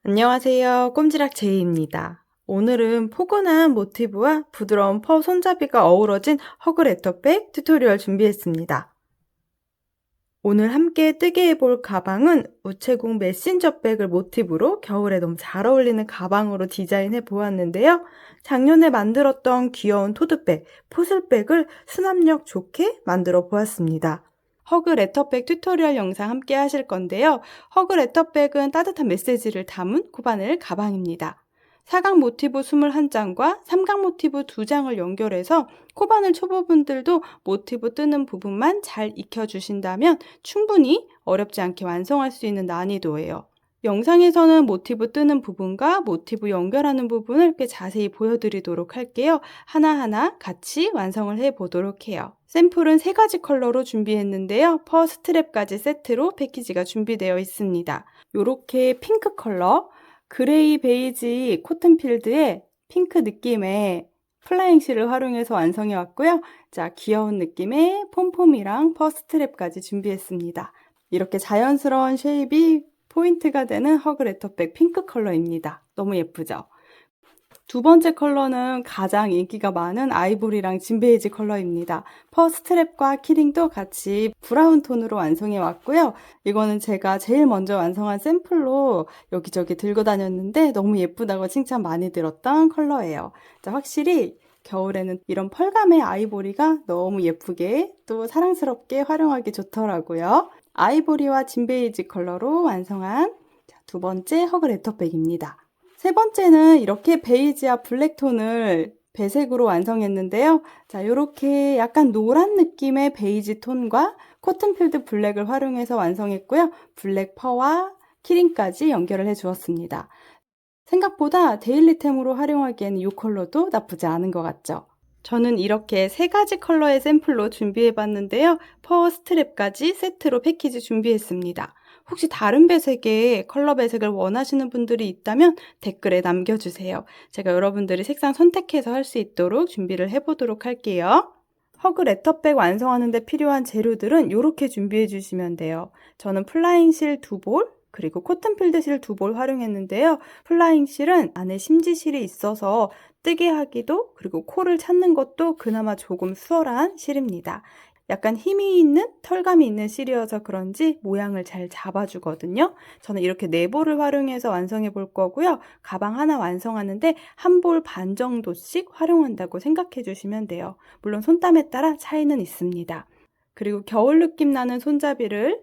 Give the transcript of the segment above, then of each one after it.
안녕하세요. 꼼지락 제이입니다. 오늘은 포근한 모티브와 부드러운 퍼 손잡이가 어우러진 허그 레터백 튜토리얼 준비했습니다. 오늘 함께 뜨게 해볼 가방은 우체국 메신저백을 모티브로 겨울에 너무 잘 어울리는 가방으로 디자인해 보았는데요. 작년에 만들었던 귀여운 토드백, 포슬백을 수납력 좋게 만들어 보았습니다. 허그 레터백 튜토리얼 영상 함께 하실 건데요. 허그 레터백은 따뜻한 메시지를 담은 코바늘 가방입니다. 사각 모티브 21장과 삼각 모티브 2장을 연결해서 코바늘 초보분들도 모티브 뜨는 부분만 잘 익혀주신다면 충분히 어렵지 않게 완성할 수 있는 난이도예요. 영상에서는 모티브 뜨는 부분과 모티브 연결하는 부분을 꽤 자세히 보여드리도록 할게요. 하나하나 같이 완성을 해보도록 해요. 샘플은 3가지 컬러로 준비했는데요. 퍼 스트랩까지 세트로 패키지가 준비되어 있습니다. 이렇게 핑크 컬러, 그레이 베이지 코튼필드의 핑크 느낌의 플라잉 실을 활용해서 완성해 왔고요. 자, 귀여운 느낌의 폼폼이랑 퍼 스트랩까지 준비했습니다. 이렇게 자연스러운 쉐입이 포인트가 되는 허그 레터백 핑크 컬러입니다. 너무 예쁘죠? 두 번째 컬러는 가장 인기가 많은 아이보리랑 진베이지 컬러입니다. 퍼 스트랩과 키링도 같이 브라운 톤으로 완성해 왔고요. 이거는 제가 제일 먼저 완성한 샘플로 여기저기 들고 다녔는데 너무 예쁘다고 칭찬 많이 들었던 컬러예요. 자, 확실히 겨울에는 이런 펄감의 아이보리가 너무 예쁘게 또 사랑스럽게 활용하기 좋더라고요. 아이보리와 진베이지 컬러로 완성한 두 번째 허그 레터백입니다. 세 번째는 이렇게 베이지와 블랙톤을 배색으로 완성했는데요. 자, 이렇게 약간 노란 느낌의 베이지 톤과 코튼필드 블랙을 활용해서 완성했고요. 블랙 퍼와 키링까지 연결을 해 주었습니다. 생각보다 데일리템으로 활용하기에는 이 컬러도 나쁘지 않은 것 같죠? 저는 이렇게 3가지 컬러의 샘플로 준비해 봤는데요. 퍼 스트랩까지 세트로 패키지 준비했습니다. 혹시 다른 배색의 컬러 배색을 원하시는 분들이 있다면 댓글에 남겨주세요. 제가 여러분들이 색상 선택해서 할 수 있도록 준비를 해보도록 할게요. 허그 레터백 완성하는 데 필요한 재료들은 이렇게 준비해 주시면 돼요. 저는 플라잉 실 2볼, 그리고 코튼필드 실 2볼 활용했는데요. 플라잉 실은 안에 심지실이 있어서 뜨게 하기도, 그리고 코를 찾는 것도 그나마 조금 수월한 실입니다. 약간 힘이 있는 털감이 있는 실이어서 그런지 모양을 잘 잡아주거든요. 저는 이렇게 4볼을 활용해서 완성해 볼 거고요. 가방 하나 완성하는데 1볼 반 정도씩 활용한다고 생각해 주시면 돼요. 물론 손땀에 따라 차이는 있습니다. 그리고 겨울 느낌 나는 손잡이를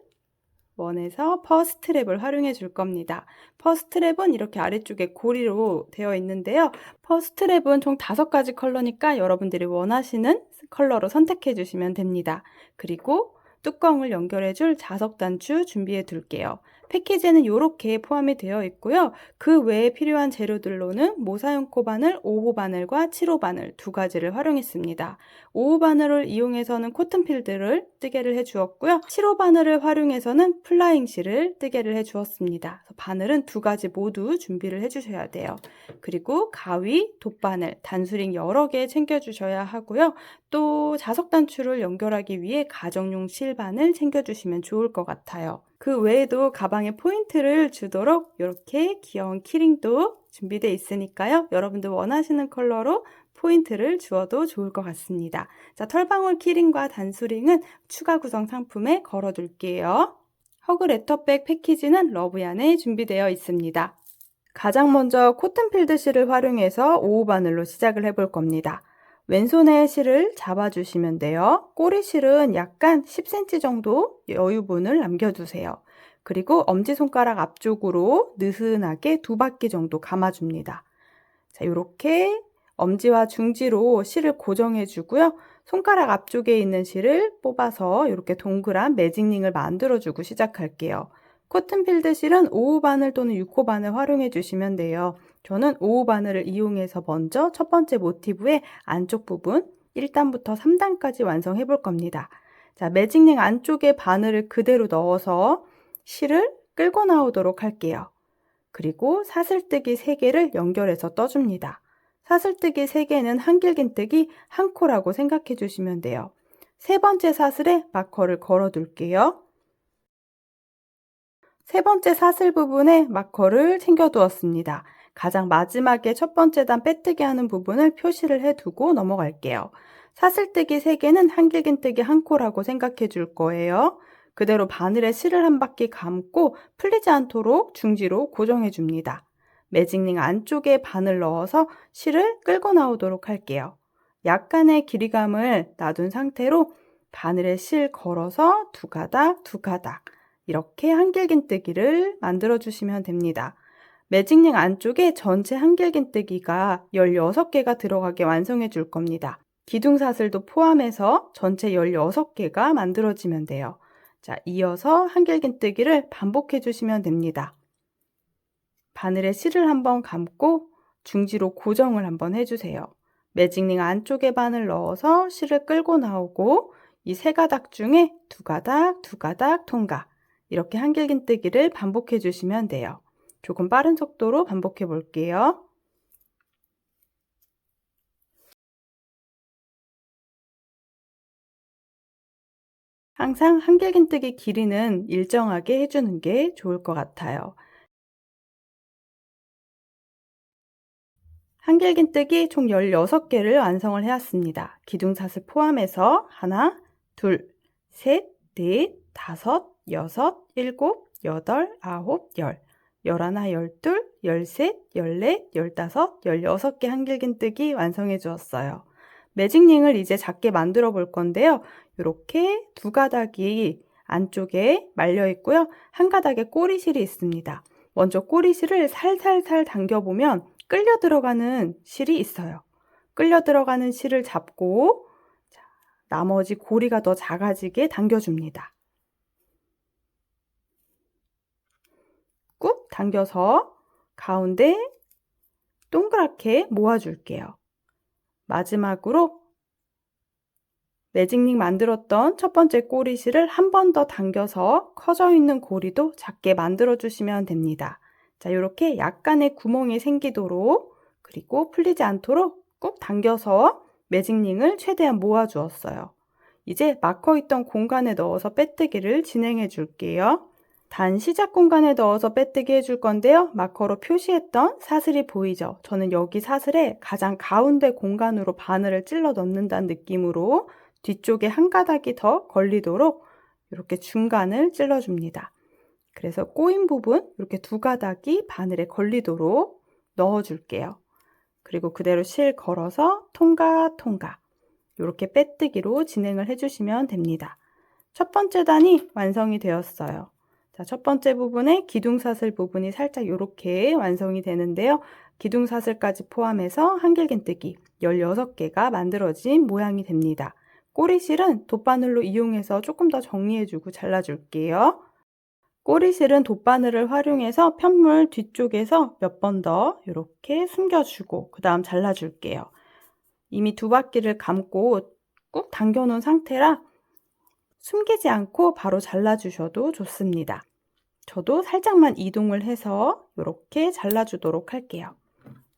원해서 퍼 스트랩을 활용해 줄 겁니다. 퍼 스트랩은 이렇게 아래쪽에 고리로 되어 있는데요. 퍼 스트랩은 총 5가지 컬러니까 여러분들이 원하시는 컬러로 선택해 주시면 됩니다. 그리고 뚜껑을 연결해 줄 자석 단추 준비해 둘게요. 패키지에는 이렇게 포함이 되어 있고요. 그 외에 필요한 재료들로는 모사용 코바늘 5호 바늘과 7호 바늘 2가지를 활용했습니다. 5호 바늘을 이용해서는 코튼필드를 뜨개를 해 주었고요. 7호 바늘을 활용해서는 플라잉 실을 뜨개를 해 주었습니다. 바늘은 2가지 모두 준비를 해 주셔야 돼요. 그리고 가위, 돗바늘, 단수링 여러 개 챙겨 주셔야 하고요. 또 자석 단추를 연결하기 위해 가정용 실바늘 챙겨 주시면 좋을 것 같아요. 그 외에도 가방에 포인트를 주도록 이렇게 귀여운 키링도 준비되어 있으니까요. 여러분들 원하시는 컬러로 포인트를 주어도 좋을 것 같습니다. 자, 털방울 키링과 단수링은 추가 구성 상품에 걸어둘게요. 허그 레터백 패키지는 러브얀에 준비되어 있습니다. 가장 먼저 코튼필드 실을 활용해서 5호 바늘로 시작을 해볼 겁니다. 왼손에 실을 잡아주시면 돼요. 꼬리 실은 약간 10cm 정도 여유분을 남겨두세요. 그리고 엄지손가락 앞쪽으로 느슨하게 2바퀴 정도 감아줍니다. 자, 이렇게 엄지와 중지로 실을 고정해 주고요. 손가락 앞쪽에 있는 실을 뽑아서 이렇게 동그란 매직링을 만들어 주고 시작할게요. 코튼필드 실은 5호 바늘 또는 6호 바늘 활용해 주시면 돼요. 저는 5호 바늘을 이용해서 먼저 첫 번째 모티브의 안쪽 부분 1단부터 3단까지 완성해 볼 겁니다. 자, 매직링 안쪽에 바늘을 그대로 넣어서 실을 끌고 나오도록 할게요. 그리고 사슬뜨기 3개를 연결해서 떠줍니다. 사슬뜨기 3개는 한길긴뜨기 1코라고 생각해 주시면 돼요. 세 번째 사슬에 마커를 걸어 둘게요. 세 번째 사슬 부분에 마커를 챙겨두었습니다. 가장 마지막에 첫 번째 단 빼뜨기 하는 부분을 표시를 해두고 넘어갈게요. 사슬뜨기 3개는 한길긴뜨기 1코라고 생각해 줄 거예요. 그대로 바늘에 실을 한 바퀴 감고 풀리지 않도록 중지로 고정해 줍니다. 매직링 안쪽에 바늘 넣어서 실을 끌고 나오도록 할게요. 약간의 길이감을 놔둔 상태로 바늘에 실 걸어서 2가닥, 2가닥 이렇게 한길긴뜨기를 만들어 주시면 됩니다. 매직링 안쪽에 전체 한길긴뜨기가 16개가 들어가게 완성해 줄 겁니다. 기둥사슬도 포함해서 전체 16개가 만들어지면 돼요. 자, 이어서 한길긴뜨기를 반복해 주시면 됩니다. 바늘에 실을 한번 감고 중지로 고정을 한번 해주세요. 매직링 안쪽에 바늘 넣어서 실을 끌고 나오고 이 3가닥 중에 2가닥, 2가닥 통과 이렇게 한길긴뜨기를 반복해 주시면 돼요. 조금 빠른 속도로 반복해 볼게요. 항상 한길긴뜨기 길이는 일정하게 해주는 게 좋을 것 같아요. 한길긴뜨기 총 16개를 완성을 해왔습니다. 기둥사슬 포함해서 하나, 둘, 셋, 넷, 다섯, 여섯, 일곱, 여덟, 아홉, 열, 열하나, 열둘, 열셋, 열넷, 열다섯, 16개 한길긴뜨기 완성해 주었어요. 매직링을 이제 작게 만들어 볼 건데요. 이렇게 2가닥이 안쪽에 말려 있고요. 한 가닥에 꼬리실이 있습니다. 먼저 꼬리실을 살살살 당겨보면 끌려 들어가는 실이 있어요. 끌려 들어가는 실을 잡고 나머지 고리가 더 작아지게 당겨줍니다. 꾹 당겨서 가운데 동그랗게 모아줄게요. 마지막으로 매직링 만들었던 첫 번째 꼬리실을 한 번 더 당겨서 커져 있는 고리도 작게 만들어 주시면 됩니다. 자, 이렇게 약간의 구멍이 생기도록 그리고 풀리지 않도록 꾹 당겨서 매직링을 최대한 모아 주었어요. 이제 마커 있던 공간에 넣어서 빼뜨기를 진행해 줄게요. 단 시작 공간에 넣어서 빼뜨기 해줄 건데요. 마커로 표시했던 사슬이 보이죠? 저는 여기 사슬에 가장 가운데 공간으로 바늘을 찔러 넣는다는 느낌으로 뒤쪽에 한 가닥이 더 걸리도록 이렇게 중간을 찔러줍니다. 그래서 꼬인 부분 이렇게 2가닥이 바늘에 걸리도록 넣어줄게요. 그리고 그대로 실 걸어서 통과 통과 이렇게 빼뜨기로 진행을 해주시면 됩니다. 첫 번째 단이 완성이 되었어요. 자, 첫 번째 부분에 기둥사슬 부분이 살짝 이렇게 완성이 되는데요. 기둥사슬까지 포함해서 한길긴뜨기 16개가 만들어진 모양이 됩니다. 꼬리실은 돗바늘로 이용해서 조금 더 정리해주고 잘라줄게요. 꼬리실은 돗바늘을 활용해서 편물 뒤쪽에서 몇 번 더 이렇게 숨겨주고 그 다음 잘라줄게요. 이미 2바퀴를 감고 꾹 당겨놓은 상태라 숨기지 않고 바로 잘라주셔도 좋습니다. 저도 살짝만 이동을 해서 이렇게 잘라주도록 할게요.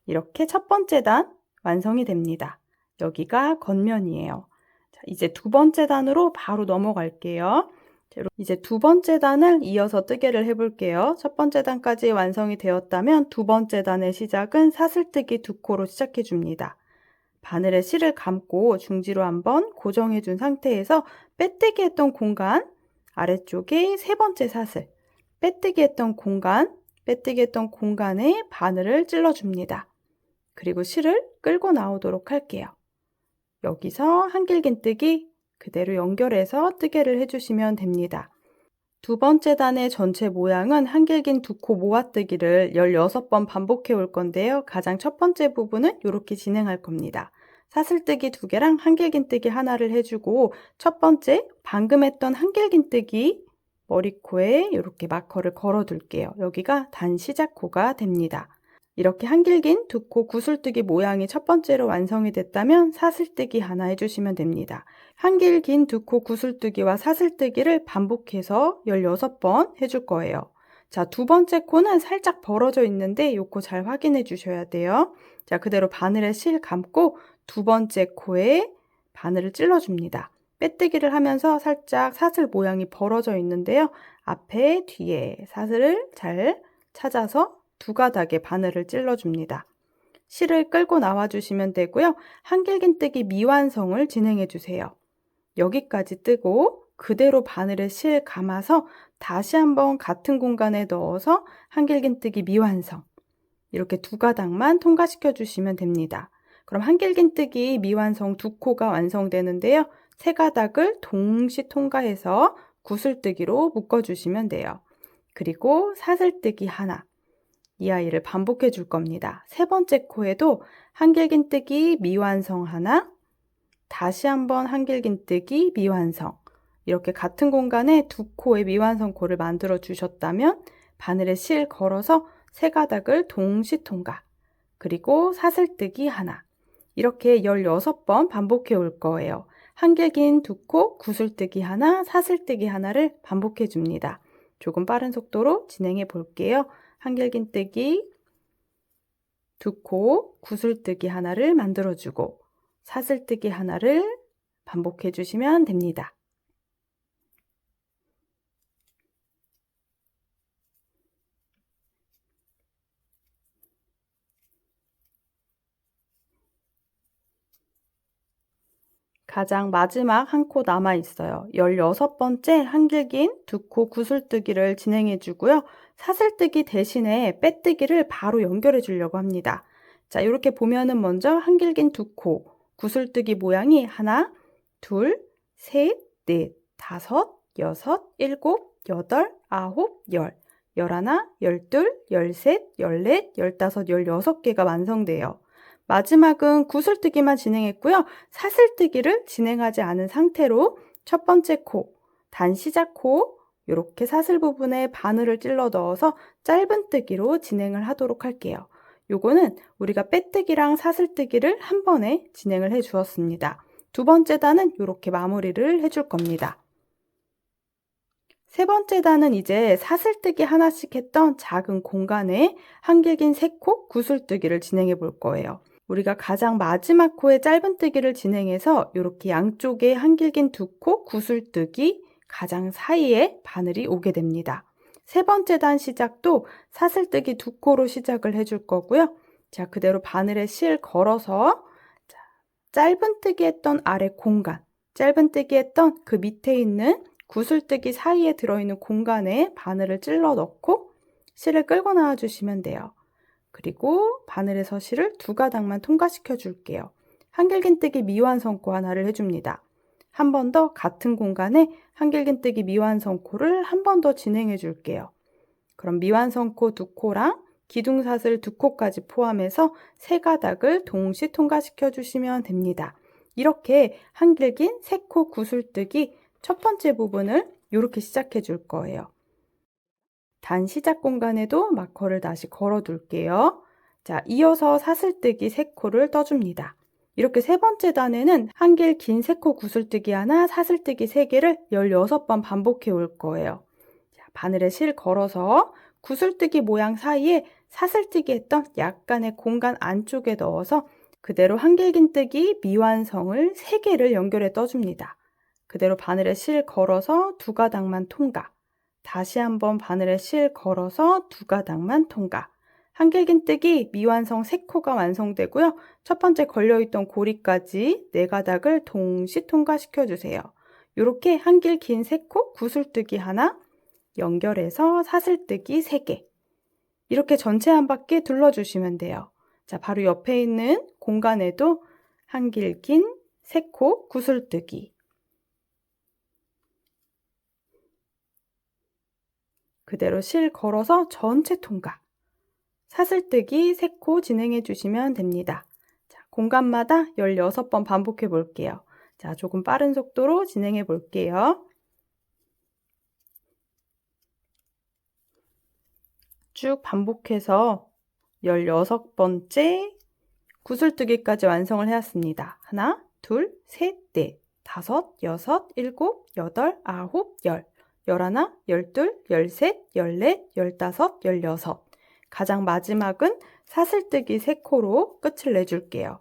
이렇게 첫 번째 단 완성이 됩니다. 여기가 겉면이에요. 자, 이제 2번째 단으로 바로 넘어갈게요. 이제 2번째 단을 이어서 뜨개를 해볼게요. 첫 번째 단까지 완성이 되었다면 2번째 단의 시작은 사슬뜨기 2코로 시작해 줍니다. 바늘에 실을 감고 중지로 한번 고정해 준 상태에서 빼뜨기 했던 공간 아래쪽에 3번째 사슬 빼뜨기 했던 공간에 바늘을 찔러 줍니다. 그리고 실을 끌고 나오도록 할게요. 여기서 한길긴뜨기 그대로 연결해서 뜨개를 해주시면 됩니다. 2번째 단의 전체 모양은 한길긴 2코 모아뜨기를 16번 반복해 올 건데요. 가장 첫 번째 부분은 이렇게 진행할 겁니다. 사슬뜨기 2개랑 한길긴뜨기 하나를 해주고 첫 번째 방금 했던 한길긴뜨기 머리코에 이렇게 마커를 걸어 둘게요. 여기가 단 시작코가 됩니다. 이렇게 한길긴 2코 구슬뜨기 모양이 첫 번째로 완성이 됐다면 사슬뜨기 하나 해주시면 됩니다. 한길긴 2코 구슬뜨기와 사슬뜨기를 반복해서 16번 해줄 거예요. 자, 2번째 코는 살짝 벌어져 있는데 이 코 잘 확인해 주셔야 돼요. 자, 그대로 바늘에 실 감고 2번째 코에 바늘을 찔러줍니다. 빼뜨기를 하면서 살짝 사슬 모양이 벌어져 있는데요. 앞에, 뒤에 사슬을 잘 찾아서 두 가닥의 바늘을 찔러줍니다. 실을 끌고 나와주시면 되고요. 한길긴뜨기 미완성을 진행해주세요. 여기까지 뜨고 그대로 바늘에 실 감아서 다시 한번 같은 공간에 넣어서 한길긴뜨기 미완성. 이렇게 두 가닥만 통과시켜 주시면 됩니다. 그럼 한길긴뜨기 미완성 두 코가 완성되는데요. 세 가닥을 동시 통과해서 구슬뜨기로 묶어주시면 돼요. 그리고 사슬뜨기 하나. 이 아이를 반복해 줄 겁니다. 세 번째 코에도 한길긴뜨기 미완성 하나, 다시 한번 한길긴뜨기 미완성. 이렇게 같은 공간에 두 코의 미완성 코를 만들어 주셨다면 바늘에 실 걸어서 세 가닥을 동시 통과. 그리고 사슬뜨기 하나. 이렇게 16번 반복해 올 거예요. 한길긴 두 코, 구슬뜨기 하나, 사슬뜨기 하나를 반복해 줍니다. 조금 빠른 속도로 진행해 볼게요. 한길긴뜨기 두 코, 구슬뜨기 하나를 만들어주고 사슬뜨기 하나를 반복해 주시면 됩니다. 가장 마지막 한 코 남아 있어요. 16번째 한길긴 두 코 구슬뜨기를 진행해 주고요. 사슬뜨기 대신에 빼뜨기를 바로 연결해 주려고 합니다. 자, 이렇게 보면은 먼저 한길긴 두 코 구슬뜨기 모양이 하나, 둘, 셋, 넷, 다섯, 여섯, 일곱, 여덟, 아홉, 열, 열하나, 열둘, 열셋, 열넷, 열다섯, 열여섯 개가 완성돼요. 마지막은 구슬뜨기만 진행했고요. 사슬뜨기를 진행하지 않은 상태로 첫 번째 코, 단시작 코, 이렇게 사슬 부분에 바늘을 찔러 넣어서 짧은 뜨기로 진행을 하도록 할게요. 요거는 우리가 빼뜨기랑 사슬뜨기를 한 번에 진행을 해 주었습니다. 두 번째 단은 이렇게 마무리를 해줄 겁니다. 세 번째 단은 이제 사슬뜨기 하나씩 했던 작은 공간에 한길긴 세 코 구슬뜨기를 진행해 볼 거예요. 우리가 가장 마지막 코에 짧은뜨기를 진행해서 이렇게 양쪽에 한길긴 두 코 구슬뜨기 가장 사이에 바늘이 오게 됩니다. 세 번째 단 시작도 사슬뜨기 두 코로 시작을 해줄 거고요. 자, 그대로 바늘에 실 걸어서 짧은뜨기 했던 아래 공간, 짧은뜨기 했던 그 밑에 있는 구슬뜨기 사이에 들어있는 공간에 바늘을 찔러 넣고 실을 끌고 나와 주시면 돼요. 그리고 바늘에서 실을 두 가닥만 통과시켜 줄게요. 한길긴뜨기 미완성코 하나를 해줍니다. 한 번 더 같은 공간에 한길긴뜨기 미완성코를 한 번 더 진행해 줄게요. 그럼 미완성코 두 코랑 기둥사슬 두 코까지 포함해서 세 가닥을 동시 통과시켜 주시면 됩니다. 이렇게 한길긴 세 코 구슬뜨기 첫 번째 부분을 이렇게 시작해 줄 거예요. 단 시작 공간에도 마커를 다시 걸어 둘게요. 자, 이어서 사슬뜨기 3코를 떠줍니다. 이렇게 세 번째 단에는 한길 긴 3코 구슬뜨기 하나, 사슬뜨기 3개를 16번 반복해 올 거예요. 자, 바늘에 실 걸어서 구슬뜨기 모양 사이에 사슬뜨기 했던 약간의 공간 안쪽에 넣어서 그대로 한길긴뜨기 미완성을 3개를 연결해 떠줍니다. 그대로 바늘에 실 걸어서 두 가닥만 통과. 다시 한번 바늘에 실 걸어서 두 가닥만 통과. 한길긴뜨기 미완성 3코가 완성되고요. 첫 번째 걸려있던 고리까지 4가닥을 동시 통과시켜 주세요. 이렇게 한길 긴 3코 구슬뜨기 하나, 연결해서 사슬뜨기 3개. 이렇게 전체 한 바퀴 둘러주시면 돼요. 자, 바로 옆에 있는 공간에도 한길 긴 3코 구슬뜨기. 그대로 실 걸어서 전체 통과. 사슬뜨기 3코 진행해 주시면 됩니다. 자, 공간마다 16번 반복해 볼게요. 자, 조금 빠른 속도로 진행해 볼게요. 쭉 반복해서 16번째 구슬뜨기까지 완성을 해왔습니다. 하나, 둘, 셋, 넷, 다섯, 여섯, 일곱, 여덟, 아홉, 열. 열하나, 열둘, 열셋, 열넷, 열다섯, 열여섯. 가장 마지막은 사슬뜨기 3코로 끝을 내줄게요.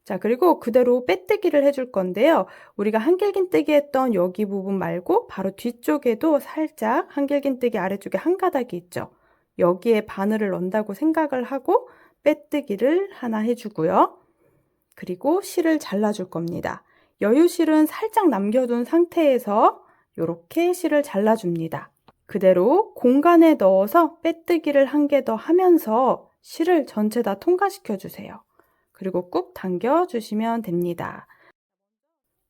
자, 그리고 그대로 빼뜨기를 해줄 건데요. 우리가 한길긴뜨기 했던 여기 부분 말고 바로 뒤쪽에도 살짝 한길긴뜨기 아래쪽에 한 가닥이 있죠. 여기에 바늘을 넣는다고 생각을 하고 빼뜨기를 하나 해주고요. 그리고 실을 잘라줄 겁니다. 여유실은 살짝 남겨둔 상태에서 이렇게 실을 잘라줍니다. 그대로 공간에 넣어서 빼뜨기를 한 개 더 하면서 실을 전체 다 통과시켜 주세요. 그리고 꾹 당겨주시면 됩니다.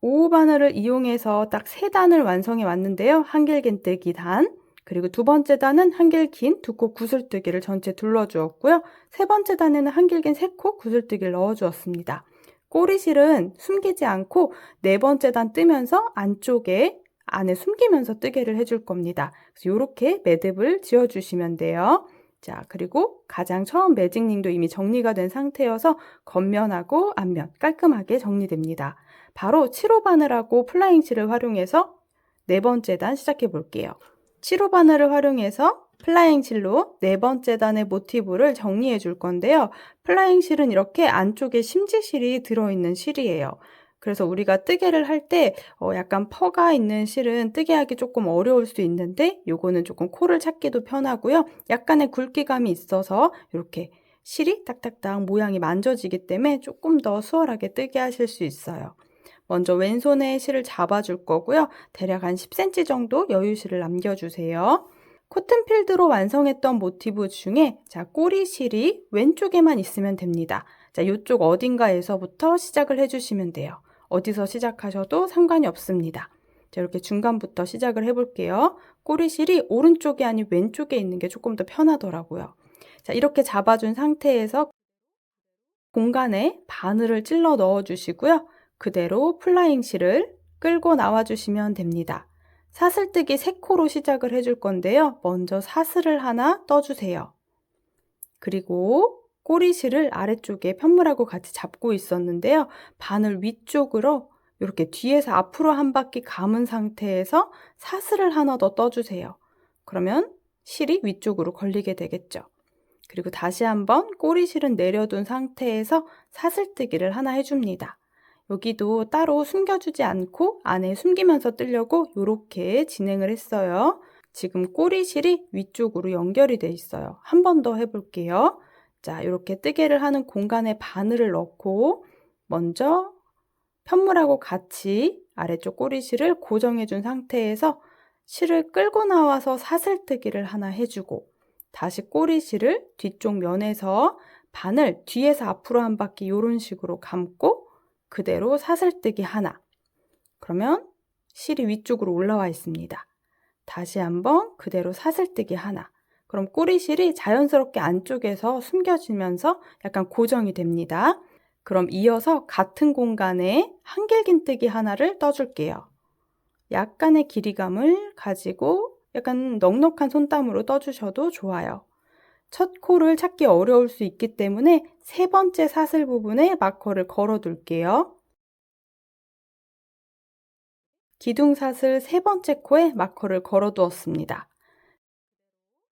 5호 바늘을 이용해서 딱 3단을 완성해 왔는데요. 한길긴뜨기 단, 그리고 두 번째 단은 한길긴 2코 구슬뜨기를 전체 둘러주었고요. 세 번째 단에는 한길긴 3코 구슬뜨기를 넣어주었습니다. 꼬리실은 숨기지 않고 네 번째 단 뜨면서 안쪽에 안에 숨기면서 뜨개를 해줄 겁니다. 그래서 이렇게 매듭을 지어주시면 돼요. 자, 그리고 가장 처음 매직링도 이미 정리가 된 상태여서 겉면하고 앞면 깔끔하게 정리됩니다. 바로 7호 바늘하고 플라잉 실을 활용해서 네 번째 단 시작해 볼게요. 7호 바늘을 활용해서 플라잉 실로 네 번째 단의 모티브를 정리해 줄 건데요. 플라잉 실은 이렇게 안쪽에 심지실이 들어있는 실이에요. 그래서 우리가 뜨개를 할 때 약간 퍼가 있는 실은 뜨개하기 조금 어려울 수 있는데 요거는 조금 코를 찾기도 편하고요. 약간의 굵기감이 있어서 이렇게 실이 딱딱딱 모양이 만져지기 때문에 조금 더 수월하게 뜨개 하실 수 있어요. 먼저 왼손에 실을 잡아줄 거고요. 대략 한 10cm 정도 여유실을 남겨주세요. 코튼필드로 완성했던 모티브 중에 자, 꼬리실이 왼쪽에만 있으면 됩니다. 자, 이쪽 어딘가에서부터 시작을 해주시면 돼요. 어디서 시작하셔도 상관이 없습니다. 자, 이렇게 중간부터 시작을 해볼게요. 꼬리실이 오른쪽이 아닌 왼쪽에 있는 게 조금 더 편하더라고요. 자, 이렇게 잡아준 상태에서 공간에 바늘을 찔러 넣어주시고요. 그대로 플라잉 실을 끌고 나와주시면 됩니다. 사슬뜨기 3코로 시작을 해줄 건데요. 먼저 사슬을 하나 떠주세요. 그리고 꼬리실을 아래쪽에 편물하고 같이 잡고 있었는데요. 바늘 위쪽으로 이렇게 뒤에서 앞으로 한 바퀴 감은 상태에서 사슬을 하나 더 떠주세요. 그러면 실이 위쪽으로 걸리게 되겠죠. 그리고 다시 한번 꼬리실은 내려둔 상태에서 사슬뜨기를 하나 해줍니다. 여기도 따로 숨겨주지 않고 안에 숨기면서 뜨려고 이렇게 진행을 했어요. 지금 꼬리실이 위쪽으로 연결이 돼 있어요. 한 번 더 해볼게요. 자, 이렇게 뜨개를 하는 공간에 바늘을 넣고 먼저 편물하고 같이 아래쪽 꼬리실을 고정해 준 상태에서 실을 끌고 나와서 사슬뜨기를 하나 해주고 다시 꼬리실을 뒤쪽 면에서 바늘 뒤에서 앞으로 한 바퀴 이런 식으로 감고 그대로 사슬뜨기 하나. 그러면 실이 위쪽으로 올라와 있습니다. 다시 한번 그대로 사슬뜨기 하나. 그럼 꼬리실이 자연스럽게 안쪽에서 숨겨지면서 약간 고정이 됩니다. 그럼 이어서 같은 공간에 한길긴뜨기 하나를 떠줄게요. 약간의 길이감을 가지고 약간 넉넉한 손땀으로 떠주셔도 좋아요. 첫 코를 찾기 어려울 수 있기 때문에 세 번째 사슬 부분에 마커를 걸어 둘게요. 기둥사슬 세 번째 코에 마커를 걸어 두었습니다.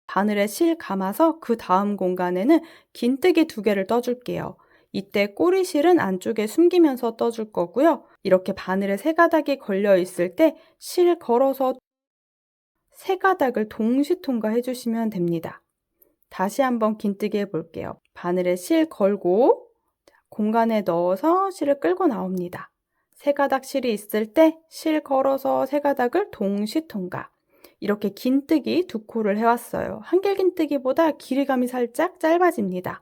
바늘에 실 감아서 그 다음 공간에는 긴뜨기 2개를 떠줄게요. 이때 꼬리실은 안쪽에 숨기면서 떠줄 거고요. 이렇게 바늘에 3가닥이 걸려 있을 때 실 걸어서 3가닥을 동시 통과해 주시면 됩니다. 다시 한번 긴뜨기 해볼게요. 바늘에 실 걸고 공간에 넣어서 실을 끌고 나옵니다. 3가닥 실이 있을 때 실 걸어서 3가닥을 동시 통과. 이렇게 긴뜨기 2코를 해왔어요. 한길긴뜨기보다 길이감이 살짝 짧아집니다.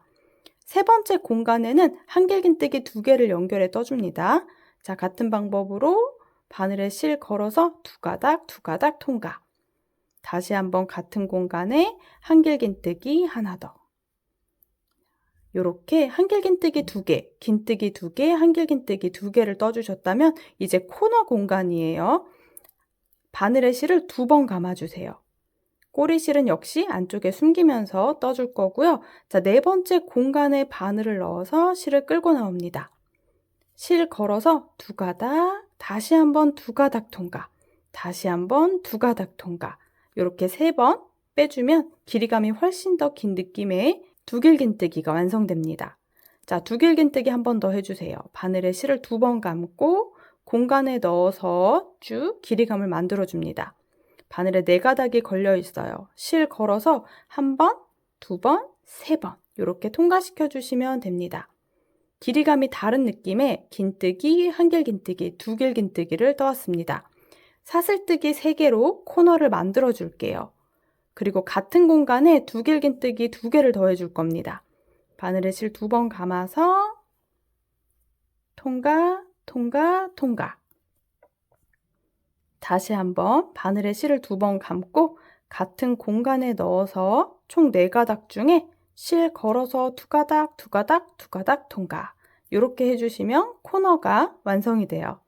세 번째 공간에는 한길긴뜨기 2개를 연결해 떠줍니다. 자, 같은 방법으로 바늘에 실 걸어서 2가닥, 2가닥 통과. 다시 한번 같은 공간에 한길긴뜨기 하나 더. 이렇게 한길긴뜨기 2개, 긴뜨기 2개, 한길긴뜨기 2개를 떠주셨다면 이제 코너 공간이에요. 바늘에 실을 2번 감아주세요. 꼬리실은 역시 안쪽에 숨기면서 떠줄 거고요. 자, 네 번째 공간에 바늘을 넣어서 실을 끌고 나옵니다. 실 걸어서 2가닥, 다시 한번 2가닥 통과, 다시 한번 2가닥 통과. 이렇게 3번 빼주면 길이감이 훨씬 더 긴 느낌의 두길긴뜨기가 완성됩니다. 자, 두길긴뜨기 한 번 더 해주세요. 바늘에 실을 2번 감고 공간에 넣어서 쭉 길이감을 만들어줍니다. 바늘에 4가닥이 걸려 있어요. 실 걸어서 1번, 2번, 3번 이렇게 통과시켜 주시면 됩니다. 길이감이 다른 느낌의 긴뜨기, 한길긴뜨기, 두길긴뜨기를 떠왔습니다. 사슬뜨기 3개로 코너를 만들어 줄게요. 그리고 같은 공간에 두길긴뜨기 2개를 더해 줄 겁니다. 바늘에 실 2번 감아서 통과, 통과, 통과. 다시 한번 바늘에 실을 2번 감고 같은 공간에 넣어서 총 4가닥 중에 실 걸어서 2가닥, 2가닥, 2가닥 통과. 이렇게 해주시면 코너가 완성이 돼요.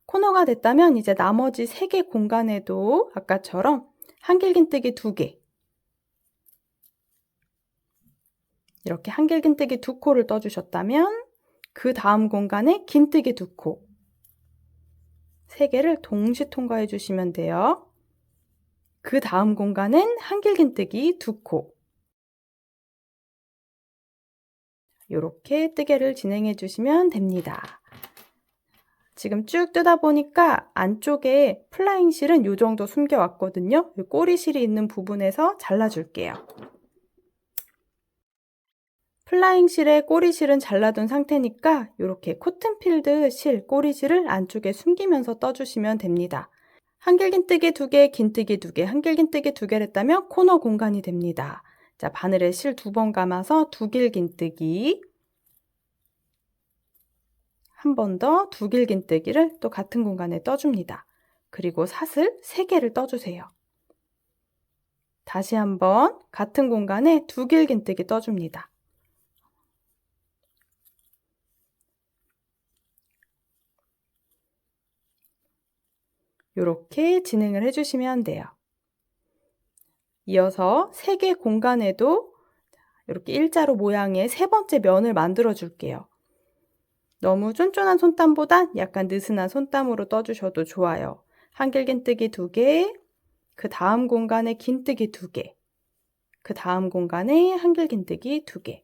코너가 됐다면 이제 나머지 3개 공간에도 아까처럼 한길긴뜨기 2개, 이렇게 한길긴뜨기 2코를 떠주셨다면 그 다음 공간에 긴뜨기 2코, 3개를 동시 통과해 주시면 돼요. 그 다음 공간은 한길긴뜨기 2코, 이렇게 뜨개를 진행해 주시면 됩니다. 지금 쭉 뜨다 보니까 안쪽에 플라잉 실은 이 정도 숨겨 왔거든요. 꼬리 실이 있는 부분에서 잘라줄게요. 플라잉 실의 꼬리 실은 잘라둔 상태니까 이렇게 코튼필드 실, 꼬리 실을 안쪽에 숨기면서 떠주시면 됩니다. 한길긴뜨기 2개, 긴뜨기 2개, 한길긴뜨기 2개를 했다면 코너 공간이 됩니다. 자, 바늘에 실 2번 감아서 두길긴뜨기, 한 번 더 두길긴뜨기를 또 같은 공간에 떠줍니다. 그리고 사슬 3개를 떠주세요. 다시 한번 같은 공간에 두길긴뜨기 떠줍니다. 이렇게 진행을 해주시면 돼요. 이어서 3개 공간에도 이렇게 일자로 모양의 3번째 면을 만들어 줄게요. 너무 쫀쫀한 손땀보단 약간 느슨한 손땀으로 떠주셔도 좋아요. 한길긴뜨기 2개, 그 다음 공간에 긴뜨기 2개, 그 다음 공간에 한길긴뜨기 2개.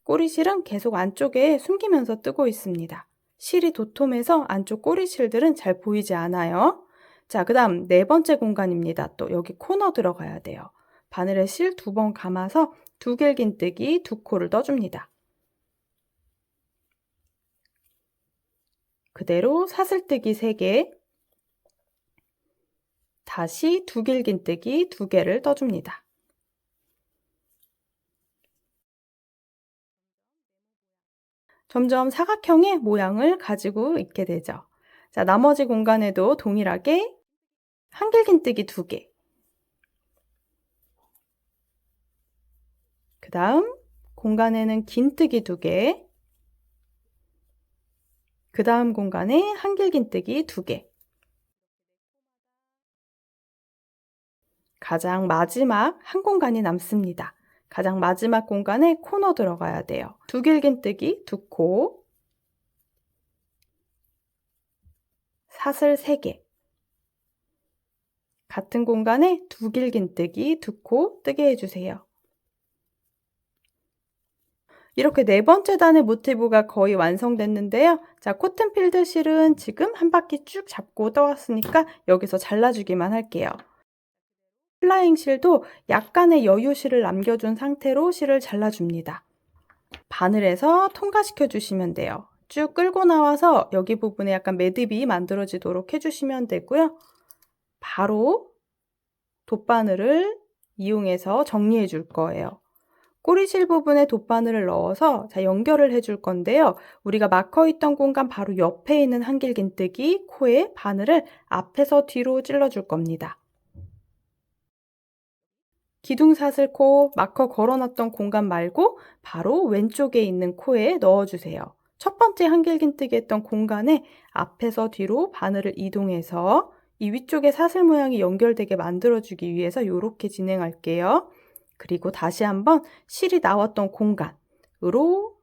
꼬리실은 계속 안쪽에 숨기면서 뜨고 있습니다. 실이 도톰해서 안쪽 꼬리실들은 잘 보이지 않아요. 자, 그 다음 4번째 공간입니다. 또 여기 코너 들어가야 돼요. 바늘에 실 2번 감아서 두길긴뜨기 2코를 떠줍니다. 그대로 사슬뜨기 3개, 다시 두길긴뜨기 2개를 떠줍니다. 점점 사각형의 모양을 가지고 있게 되죠. 자, 나머지 공간에도 동일하게 한길긴뜨기 2개, 그 다음 공간에는 긴뜨기 2개, 그 다음 공간에 한길긴뜨기 2개, 가장 마지막 한 공간이 남습니다. 가장 마지막 공간에 코너 들어가야 돼요. 두길긴뜨기 2코, 사슬 3개, 같은 공간에 두길긴뜨기 2코 뜨게 해주세요. 이렇게 4번째 단의 모티브가 거의 완성됐는데요. 자, 코튼필드 실은 지금 한 바퀴 쭉 잡고 떠왔으니까 여기서 잘라주기만 할게요. 플라잉 실도 약간의 여유 실을 남겨준 상태로 실을 잘라줍니다. 바늘에서 통과시켜 주시면 돼요. 쭉 끌고 나와서 여기 부분에 약간 매듭이 만들어지도록 해주시면 되고요. 바로 돗바늘을 이용해서 정리해 줄 거예요. 꼬리실 부분에 돗바늘을 넣어서 연결을 해줄 건데요. 우리가 막혀 있던 공간 바로 옆에 있는 한길긴뜨기 코에 바늘을 앞에서 뒤로 찔러줄 겁니다. 기둥사슬코 마커 걸어놨던 공간 말고 바로 왼쪽에 있는 코에 넣어주세요. 첫 번째 한길긴뜨기 했던 공간에 앞에서 뒤로 바늘을 이동해서 이 위쪽에 사슬 모양이 연결되게 만들어주기 위해서 이렇게 진행할게요. 그리고 다시 한번 실이 나왔던 공간으로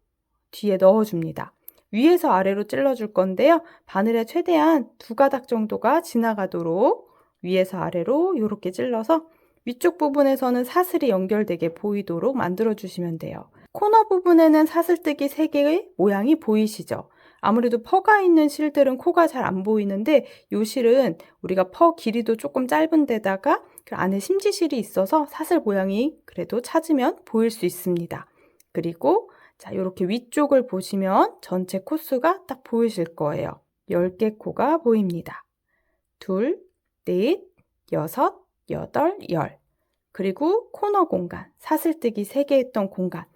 뒤에 넣어줍니다. 위에서 아래로 찔러줄 건데요. 바늘에 최대한 2가닥 정도가 지나가도록 위에서 아래로 이렇게 찔러서 위쪽 부분에서는 사슬이 연결되게 보이도록 만들어주시면 돼요. 코너 부분에는 사슬뜨기 3개의 모양이 보이시죠? 아무래도 퍼가 있는 실들은 코가 잘 안 보이는데 이 실은 우리가 퍼 길이도 조금 짧은 데다가 그 안에 심지실이 있어서 사슬 모양이 그래도 찾으면 보일 수 있습니다. 그리고 자, 이렇게 위쪽을 보시면 전체 코수가 딱 보이실 거예요. 10개 코가 보입니다. 2, 4, 6, 8, 10. 그리고 코너 공간, 사슬뜨기 3개 했던 공간.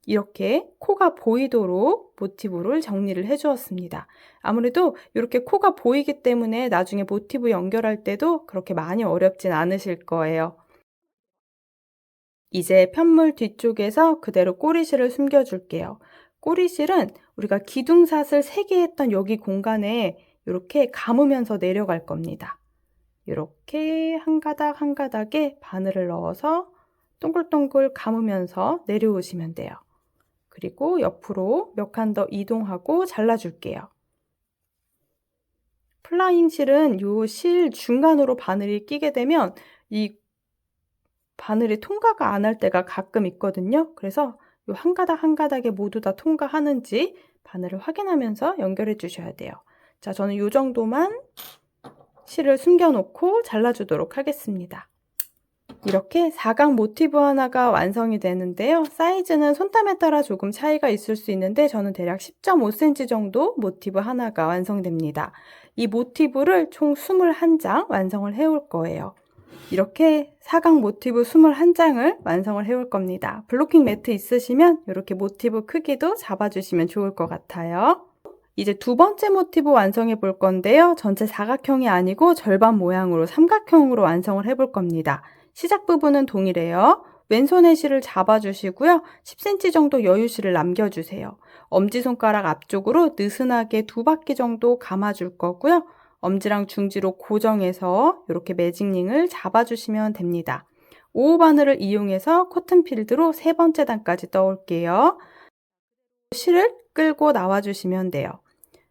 이렇게 코가 보이도록 모티브를 정리를 해 주었습니다. 아무래도 이렇게 코가 보이기 때문에 나중에 모티브 연결할 때도 그렇게 많이 어렵진 않으실 거예요. 이제 편물 뒤쪽에서 그대로 꼬리실을 숨겨줄게요. 꼬리실은 우리가 기둥사슬 3개 했던 여기 공간에 이렇게 감으면서 내려갈 겁니다. 이렇게 한 가닥 한 가닥에 바늘을 넣어서 동글동글 감으면서 내려오시면 돼요. 그리고 옆으로 몇 칸 더 이동하고 잘라줄게요. 플라잉 실은 이 실 중간으로 바늘이 끼게 되면 이 바늘이 통과가 안 할 때가 가끔 있거든요. 그래서 이 한 가닥 한 가닥에 모두 다 통과하는지 바늘을 확인하면서 연결해 주셔야 돼요. 자, 저는 이 정도만 실을 숨겨놓고 잘라주도록 하겠습니다. 이렇게 사각 모티브 하나가 완성이 되는데요. 사이즈는 손땀에 따라 조금 차이가 있을 수 있는데 저는 대략 10.5cm 정도 모티브 하나가 완성됩니다. 이 모티브를 총 21장 완성을 해올 거예요. 이렇게 사각 모티브 21장을 완성을 해올 겁니다. 블로킹 매트 있으시면 이렇게 모티브 크기도 잡아주시면 좋을 것 같아요. 이제 두 번째 모티브 완성해 볼 건데요. 전체 사각형이 아니고 절반 모양으로 삼각형으로 완성을 해볼 겁니다. 시작 부분은 동일해요. 왼손에 실을 잡아주시고요. 10cm 정도 여유실을 남겨주세요. 엄지손가락 앞쪽으로 느슨하게 2바퀴 정도 감아줄 거고요. 엄지랑 중지로 고정해서 이렇게 매직링을 잡아주시면 됩니다. 5호 바늘을 이용해서 코튼 필드로 3번째 단까지 떠올게요. 실을 끌고 나와주시면 돼요.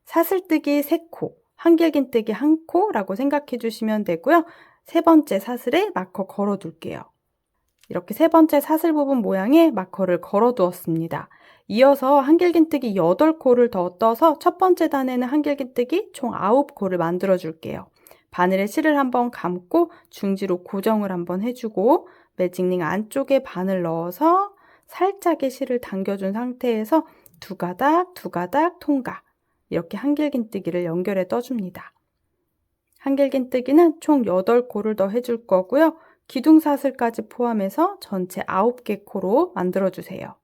사슬뜨기 3코, 한길긴뜨기 1코라고 생각해 주시면 되고요. 3번째 사슬에 마커 걸어 둘게요. 이렇게 3번째 사슬 부분 모양에 마커를 걸어 두었습니다. 이어서 한길긴뜨기 8코를 더 떠서 첫 번째 단에는 한길긴뜨기 총 9코를 만들어 줄게요. 바늘에 실을 한번 감고 중지로 고정을 한번 해주고 매직링 안쪽에 바늘 넣어서 살짝의 실을 당겨준 상태에서 두 가닥 통과. 이렇게 한길긴뜨기를 연결해 떠줍니다. 한길긴뜨기는 총 8코를 더 해줄 거고요. 기둥사슬까지 포함해서 전체 9개 코로 만들어주세요.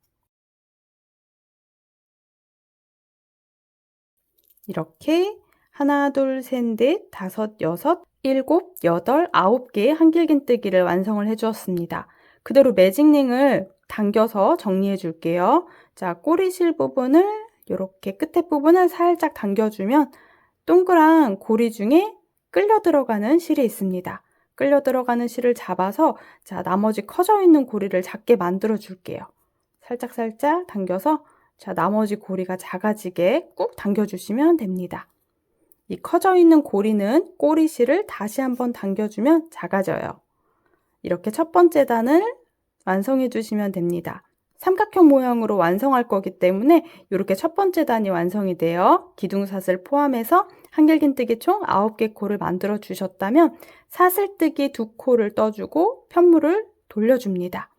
이렇게 하나, 둘, 셋, 넷, 다섯, 여섯, 일곱, 여덟, 9개의 한길긴뜨기를 완성을 해주었습니다. 그대로 매직링을 당겨서 정리해 줄게요. 자, 꼬리실 부분을 이렇게 끝에 부분을 살짝 당겨주면 동그란 고리 중에 끌려 들어가는 실이 있습니다. 끌려 들어가는 실을 잡아서 자, 나머지 커져 있는 고리를 작게 만들어 줄게요. 살짝 당겨서 자, 나머지 고리가 작아지게 꾹 당겨주시면 됩니다. 이 커져 있는 고리는 꼬리실을 다시 한번 당겨주면 작아져요. 이렇게 첫 번째 단을 완성해 주시면 됩니다. 삼각형 모양으로 완성할 거기 때문에 이렇게 첫 번째 단이 완성이 되어 기둥사슬 포함해서 한길긴뜨기 총 9개 코를 만들어 주셨다면 사슬뜨기 2코를 떠주고 편물을 돌려줍니다.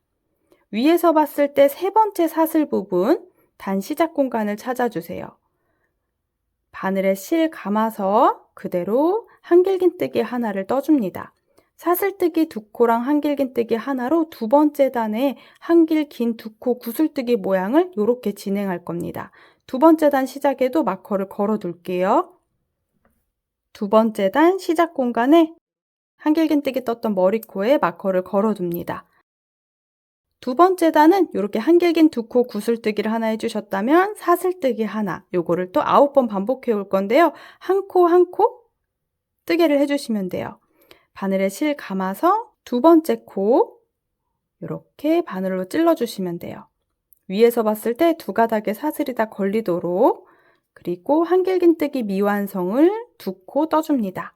위에서 봤을 때 세 번째 사슬 부분 단 시작 공간을 찾아주세요. 바늘에 실 감아서 그대로 한길긴뜨기 하나를 떠줍니다. 사슬뜨기 2코랑 한길긴뜨기 하나로 두 번째 단에 한길 긴 2코 구슬뜨기 모양을 이렇게 진행할 겁니다. 두 번째 단 시작에도 마커를 걸어 둘게요. 두 번째 단 시작 공간에 한길긴뜨기 떴던 머리코에 마커를 걸어 둡니다. 두 번째 단은 이렇게 한길긴 2코 구슬뜨기를 하나 해주셨다면 사슬뜨기 하나, 요거를 또 9번 반복해 올 건데요. 한 코 한 코 뜨개를 해주시면 돼요. 바늘에 실 감아서 두 번째 코 이렇게 바늘로 찔러주시면 돼요. 위에서 봤을 때 두 가닥에 사슬이 다 걸리도록 그리고 한길긴뜨기 미완성을 2코 떠줍니다.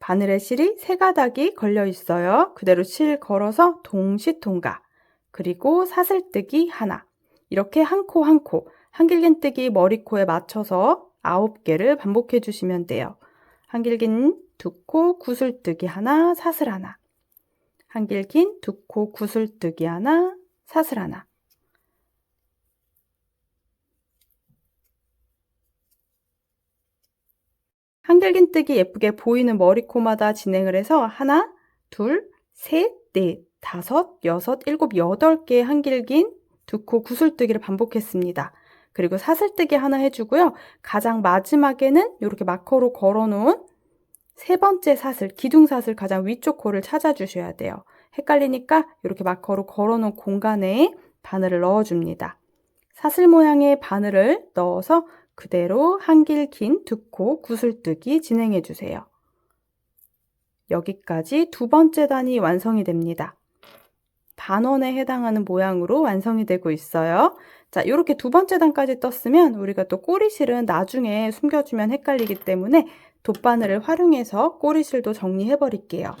바늘에 실이 3가닥이 걸려 있어요. 그대로 실 걸어서 동시 통과. 그리고 사슬뜨기 하나. 이렇게 한 코 한 코, 한길긴뜨기 머리코에 맞춰서 9개를 반복해 주시면 돼요. 한길긴 2코 구슬뜨기 하나, 사슬 하나. 한길긴 2코 구슬뜨기 하나, 사슬 하나. 한길긴뜨기 예쁘게 보이는 머리코마다 진행을 해서 하나, 둘, 셋, 넷, 다섯, 여섯, 일곱, 8개의 한길긴 2코 구슬뜨기를 반복했습니다. 그리고 사슬뜨기 하나 해주고요. 가장 마지막에는 이렇게 마커로 걸어놓은 3번째 사슬, 기둥사슬 가장 위쪽 코를 찾아주셔야 돼요. 헷갈리니까 이렇게 마커로 걸어놓은 공간에 바늘을 넣어줍니다. 사슬 모양의 바늘을 넣어서 그대로 한길긴 2코 구슬뜨기 진행해 주세요. 여기까지 2번째 단이 완성이 됩니다. 반원에 해당하는 모양으로 완성이 되고 있어요. 자, 이렇게 2번째 단까지 떴으면 우리가 또 꼬리실은 나중에 숨겨주면 헷갈리기 때문에 돗바늘을 활용해서 꼬리실도 정리해 버릴게요.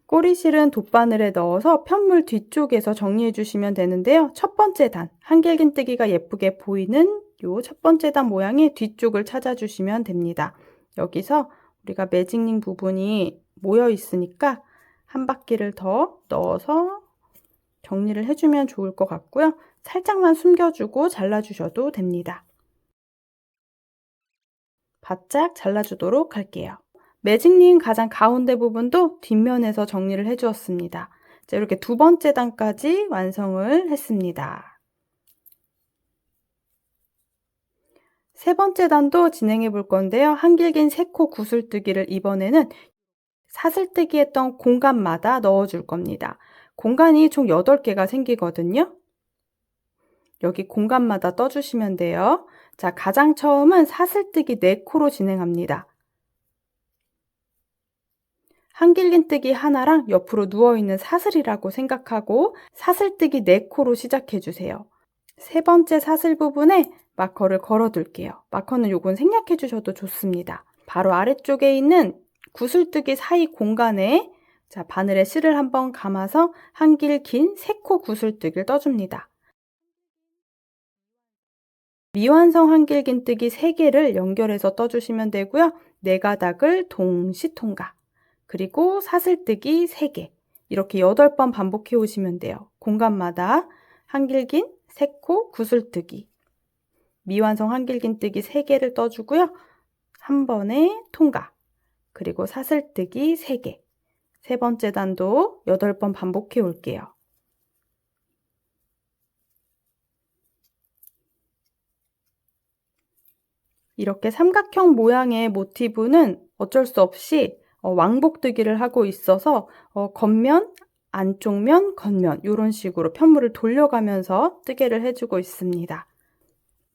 꼬리실은 돗바늘에 넣어서 편물 뒤쪽에서 정리해 주시면 되는데요. 첫 번째 단, 한길긴뜨기가 예쁘게 보이는 요 첫 번째 단 모양의 뒤쪽을 찾아주시면 됩니다. 여기서 우리가 매직링 부분이 모여 있으니까 한 바퀴를 더 넣어서 정리를 해주면 좋을 것 같고요. 살짝만 숨겨주고 잘라주셔도 됩니다. 바짝 잘라주도록 할게요. 매직링 가장 가운데 부분도 뒷면에서 정리를 해주었습니다. 자, 이렇게 2번째 단까지 완성을 했습니다. 3번째 단도 진행해 볼 건데요. 한길긴 3코 구슬뜨기를 이번에는 사슬뜨기 했던 공간마다 넣어줄 겁니다. 공간이 총 8개가 생기거든요. 여기 공간마다 떠주시면 돼요. 자, 가장 처음은 사슬뜨기 4코로 진행합니다. 한길긴뜨기 하나랑 옆으로 누워있는 사슬이라고 생각하고 사슬뜨기 4코로 시작해주세요. 3번째 사슬 부분에 마커를 걸어둘게요. 마커는 요건 생략해 주셔도 좋습니다. 바로 아래쪽에 있는 구슬뜨기 사이 공간에 자, 바늘에 실을 한번 감아서 한길긴 3코 구슬뜨기를 떠줍니다. 미완성 한길긴뜨기 3개를 연결해서 떠주시면 되고요. 4가닥을 동시 통과. 그리고 사슬뜨기 3개. 이렇게 8번 반복해 오시면 돼요. 공간마다 한길긴 3코 구슬뜨기. 미완성 한길긴뜨기 3개를 떠주고요. 한 번에 통과. 그리고 사슬뜨기 3개. 3번째 단도 8번 반복해 올게요. 이렇게 삼각형 모양의 모티브는 어쩔 수 없이 왕복뜨기를 하고 있어서 겉면, 안쪽면, 겉면 이런 식으로 편물을 돌려가면서 뜨개를 해주고 있습니다.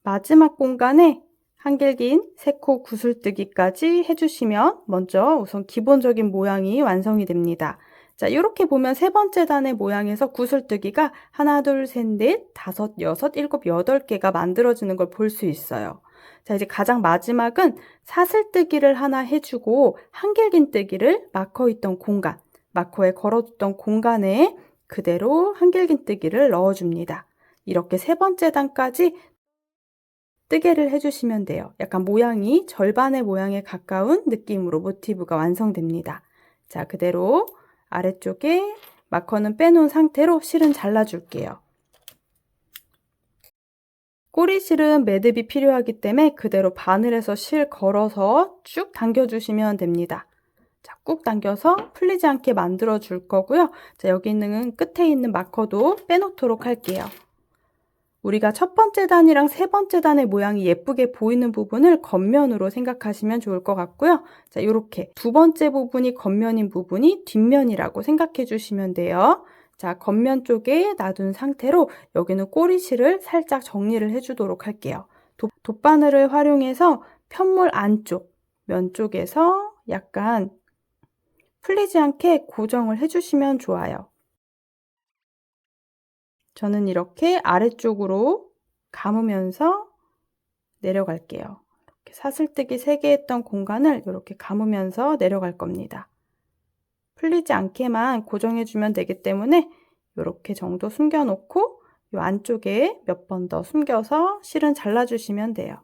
마지막 공간에 한길긴 3코 구슬뜨기까지 해주시면 먼저 우선 기본적인 모양이 완성이 됩니다. 자, 이렇게 보면 3번째 단의 모양에서 구슬뜨기가 하나, 둘, 셋, 넷, 다섯, 여섯, 일곱, 8개가 만들어지는 걸 볼 수 있어요. 자, 이제 가장 마지막은 사슬뜨기를 하나 해주고 한길긴뜨기를 마커 있던 공간, 마커에 걸어뒀던 공간에 그대로 한길긴뜨기를 넣어줍니다. 이렇게 3번째 단까지 뜨개를 해주시면 돼요. 약간 모양이 절반의 모양에 가까운 느낌으로 모티브가 완성됩니다. 자, 그대로 아래쪽에 마커는 빼놓은 상태로 실은 잘라줄게요. 꼬리실은 매듭이 필요하기 때문에 그대로 바늘에서 실 걸어서 쭉 당겨주시면 됩니다. 자, 꾹 당겨서 풀리지 않게 만들어 줄 거고요. 자, 여기 있는 끝에 있는 마커도 빼놓도록 할게요. 우리가 첫 번째 단이랑 3번째 단의 모양이 예쁘게 보이는 부분을 겉면으로 생각하시면 좋을 것 같고요. 자, 이렇게 2번째 부분이 겉면인 부분이 뒷면이라고 생각해 주시면 돼요. 자, 겉면 쪽에 놔둔 상태로 여기는 꼬리실을 살짝 정리를 해주도록 할게요. 돗바늘을 활용해서 편물 안쪽, 면 쪽에서 약간 풀리지 않게 고정을 해주시면 좋아요. 저는 이렇게 아래쪽으로 감으면서 내려갈게요. 이렇게 사슬뜨기 3개 했던 공간을 이렇게 감으면서 내려갈 겁니다. 풀리지 않게만 고정해주면 되기 때문에 이렇게 정도 숨겨놓고 이 안쪽에 몇 번 더 숨겨서 실은 잘라주시면 돼요.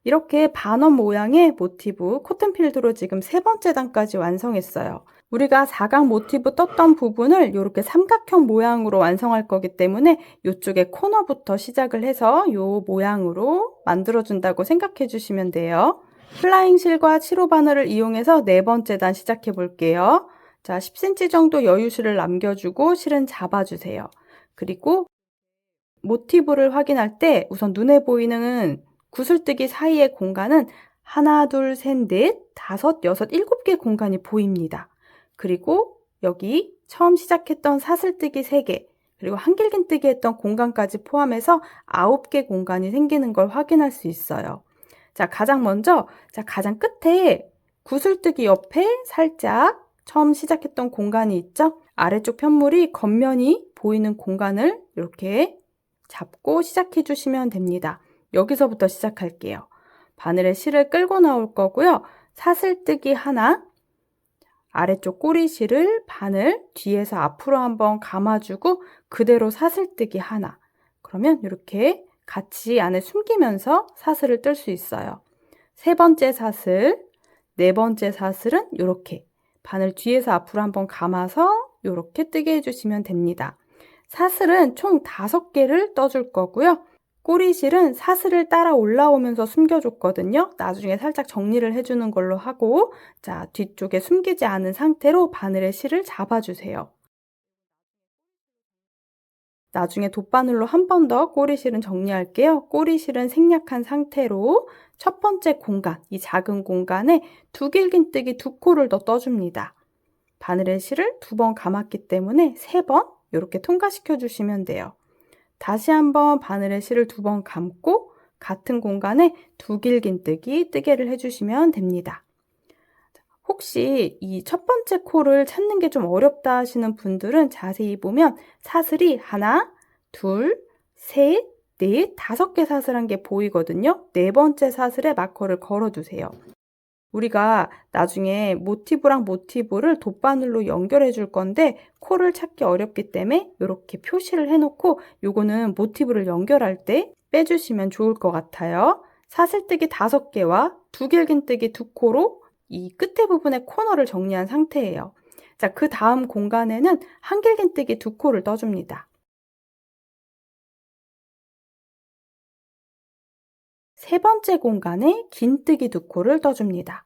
이렇게 반원 모양의 모티브 코튼필드로 지금 3번째 단까지 완성했어요. 우리가 사각 모티브 떴던 부분을 이렇게 삼각형 모양으로 완성할 거기 때문에 이쪽에 코너부터 시작을 해서 이 모양으로 만들어준다고 생각해 주시면 돼요. 플라잉 실과 7호 바늘을 이용해서 4번째 단 시작해 볼게요. 자, 10cm 정도 여유실을 남겨주고 실은 잡아주세요. 그리고 모티브를 확인할 때 우선 눈에 보이는 구슬뜨기 사이의 공간은 하나, 둘, 셋, 넷, 다섯, 여섯, 7개 공간이 보입니다. 그리고 여기 처음 시작했던 사슬뜨기 3개, 그리고 한길긴뜨기 했던 공간까지 포함해서 9개 공간이 생기는 걸 확인할 수 있어요. 자, 가장 먼저 가장 끝에 구슬뜨기 옆에 살짝 처음 시작했던 공간이 있죠? 아래쪽 편물이 겉면이 보이는 공간을 이렇게 잡고 시작해 주시면 됩니다. 여기서부터 시작할게요. 바늘에 실을 끌고 나올 거고요. 사슬뜨기 하나, 아래쪽 꼬리실을 바늘 뒤에서 앞으로 한번 감아주고 그대로 사슬뜨기 하나. 그러면 이렇게 같이 안에 숨기면서 사슬을 뜰 수 있어요. 3번째 사슬, 4번째 사슬은 이렇게 바늘 뒤에서 앞으로 한번 감아서 이렇게 뜨게 해주시면 됩니다. 사슬은 총 5개를 떠줄 거고요. 꼬리실은 사슬을 따라 올라오면서 숨겨줬거든요. 나중에 살짝 정리를 해주는 걸로 하고, 자, 뒤쪽에 숨기지 않은 상태로 바늘의 실을 잡아주세요. 나중에 돗바늘로 한 번 더 꼬리실은 정리할게요. 꼬리실은 생략한 상태로 첫 번째 공간, 이 작은 공간에 두길긴뜨기 2코를 더 떠줍니다. 바늘의 실을 2번 감았기 때문에 3번 이렇게 통과시켜 주시면 돼요. 다시 한번 바늘의 실을 2번 감고 같은 공간에 두길긴뜨기 뜨개를 해주시면 됩니다. 혹시 이 첫 번째 코를 찾는 게 좀 어렵다 하시는 분들은 자세히 보면 사슬이 하나, 둘, 셋, 넷, 5개 사슬한 게 보이거든요. 4번째 사슬에 마커를 걸어두세요. 우리가 나중에 모티브랑 모티브를 돗바늘로 연결해 줄 건데 코를 찾기 어렵기 때문에 이렇게 표시를 해놓고 요거는 모티브를 연결할 때 빼주시면 좋을 것 같아요. 사슬뜨기 5개와 두길긴뜨기 2코로 이 끝에 부분의 코너를 정리한 상태예요. 자, 그 다음 공간에는 한길긴뜨기 2코를 떠줍니다. 세 번째 공간에 긴뜨기 2코를 떠줍니다.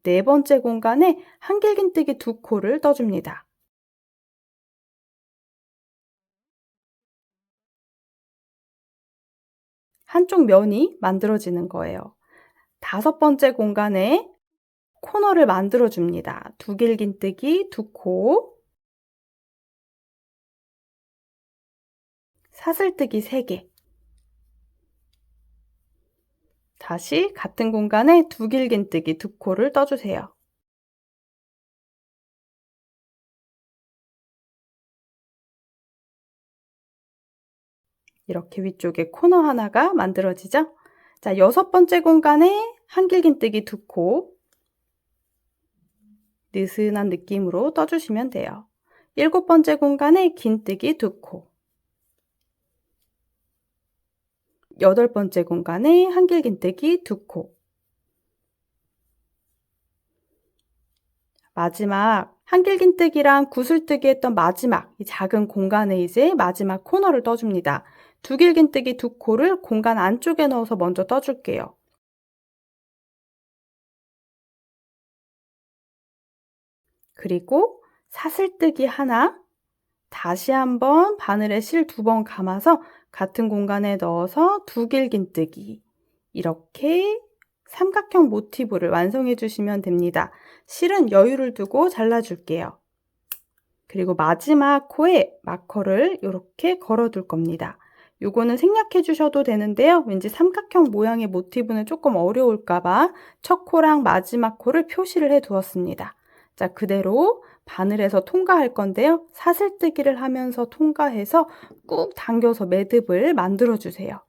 네 번째 공간에 한길긴뜨기 2코를 떠줍니다. 한쪽 면이 만들어지는 거예요. 5번째 공간에 코너를 만들어줍니다. 두길긴뜨기 2코, 사슬뜨기 3개, 다시 같은 공간에 두길긴뜨기 2코를 떠주세요. 이렇게 위쪽에 코너 하나가 만들어지죠? 자, 6번째 공간에 한길긴뜨기 2코, 느슨한 느낌으로 떠주시면 돼요. 7번째 공간에 긴뜨기 2코, 8번째 공간에 한길긴뜨기 2코, 마지막 한길긴뜨기랑 구슬뜨기 했던 마지막 이 작은 공간에 이제 마지막 코너를 떠줍니다. 두길긴뜨기 2코를 공간 안쪽에 넣어서 먼저 떠줄게요. 그리고 사슬뜨기 하나, 다시 한번 바늘에 실 2번 감아서 같은 공간에 넣어서 두길긴뜨기, 이렇게 삼각형 모티브를 완성해 주시면 됩니다. 실은 여유를 두고 잘라줄게요. 그리고 마지막 코에 마커를 이렇게 걸어둘 겁니다. 요거는 생략해 주셔도 되는데요. 왠지 삼각형 모양의 모티브는 조금 어려울까봐 첫 코랑 마지막 코를 표시를 해 두었습니다. 자, 그대로 바늘에서 통과할 건데요. 사슬뜨기를 하면서 통과해서 꾹 당겨서 매듭을 만들어 주세요.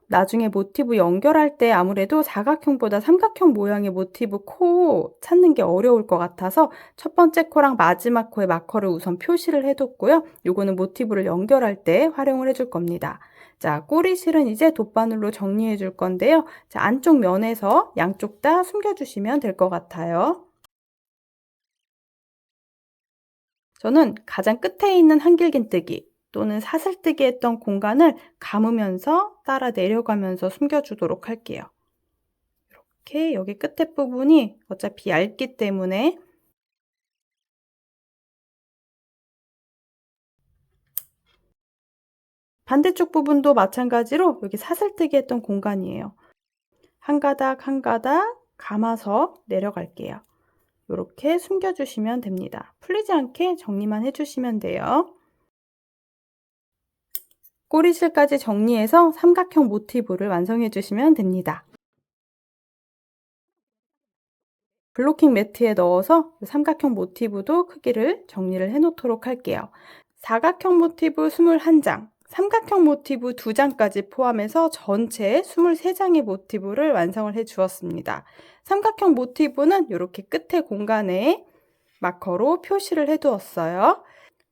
나중에 모티브 연결할 때 아무래도 사각형보다 삼각형 모양의 모티브 코 찾는 게 어려울 것 같아서 첫 번째 코랑 마지막 코에 마커를 우선 표시를 해뒀고요. 요거는 모티브를 연결할 때 활용을 해줄 겁니다. 자, 꼬리실은 이제 돗바늘로 정리해 줄 건데요. 자, 안쪽 면에서 양쪽 다 숨겨주시면 될 것 같아요. 저는 가장 끝에 있는 한길긴뜨기 또는 사슬뜨기 했던 공간을 감으면서 따라 내려가면서 숨겨주도록 할게요. 이렇게 여기 끝에 부분이 어차피 얇기 때문에 반대쪽 부분도 마찬가지로 여기 사슬뜨기 했던 공간이에요. 한 가닥 한 가닥 감아서 내려갈게요. 이렇게 숨겨주시면 됩니다. 풀리지 않게 정리만 해주시면 돼요. 꼬리실까지 정리해서 삼각형 모티브를 완성해 주시면 됩니다. 블로킹 매트에 넣어서 삼각형 모티브도 크기를 정리를 해 놓도록 할게요. 사각형 모티브 21장, 삼각형 모티브 2장까지 포함해서 전체 23장의 모티브를 완성을 해 주었습니다. 삼각형 모티브는 이렇게 끝에 공간에 마커로 표시를 해 두었어요.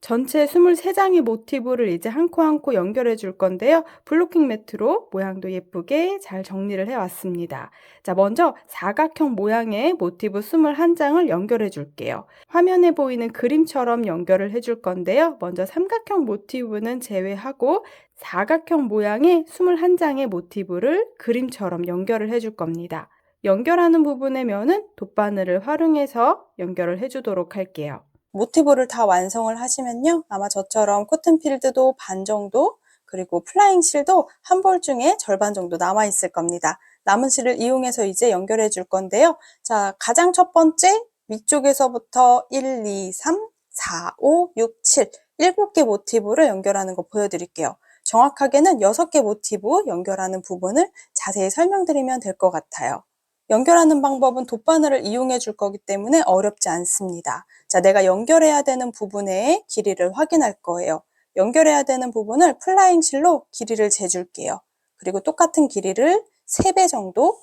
전체 23장의 모티브를 이제 한 코 한 코 연결해 줄 건데요. 블로킹 매트로 모양도 예쁘게 잘 정리를 해 왔습니다. 자, 먼저 사각형 모양의 모티브 21장을 연결해 줄게요. 화면에 보이는 그림처럼 연결을 해 줄 건데요. 먼저 삼각형 모티브는 제외하고 사각형 모양의 21장의 모티브를 그림처럼 연결을 해 줄 겁니다. 연결하는 부분의 면은 돗바늘을 활용해서 연결을 해 주도록 할게요. 모티브를 다 완성을 하시면요. 아마 저처럼 코튼필드도 반 정도, 그리고 플라잉 실도 한 볼 중에 절반 정도 남아 있을 겁니다. 남은 실을 이용해서 이제 연결해 줄 건데요. 자, 가장 첫 번째 위쪽에서부터 1, 2, 3, 4, 5, 6, 7, 7개 모티브를 연결하는 거 보여드릴게요. 정확하게는 6개 모티브 연결하는 부분을 자세히 설명드리면 될 것 같아요. 연결하는 방법은 돗바늘을 이용해 줄 거기 때문에 어렵지 않습니다. 자, 내가 연결해야 되는 부분의 길이를 확인할 거예요. 연결해야 되는 부분을 플라잉 실로 길이를 재줄게요. 그리고 똑같은 길이를 3배 정도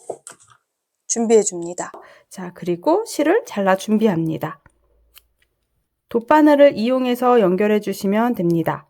준비해 줍니다. 자, 그리고 실을 잘라 준비합니다. 돗바늘을 이용해서 연결해 주시면 됩니다.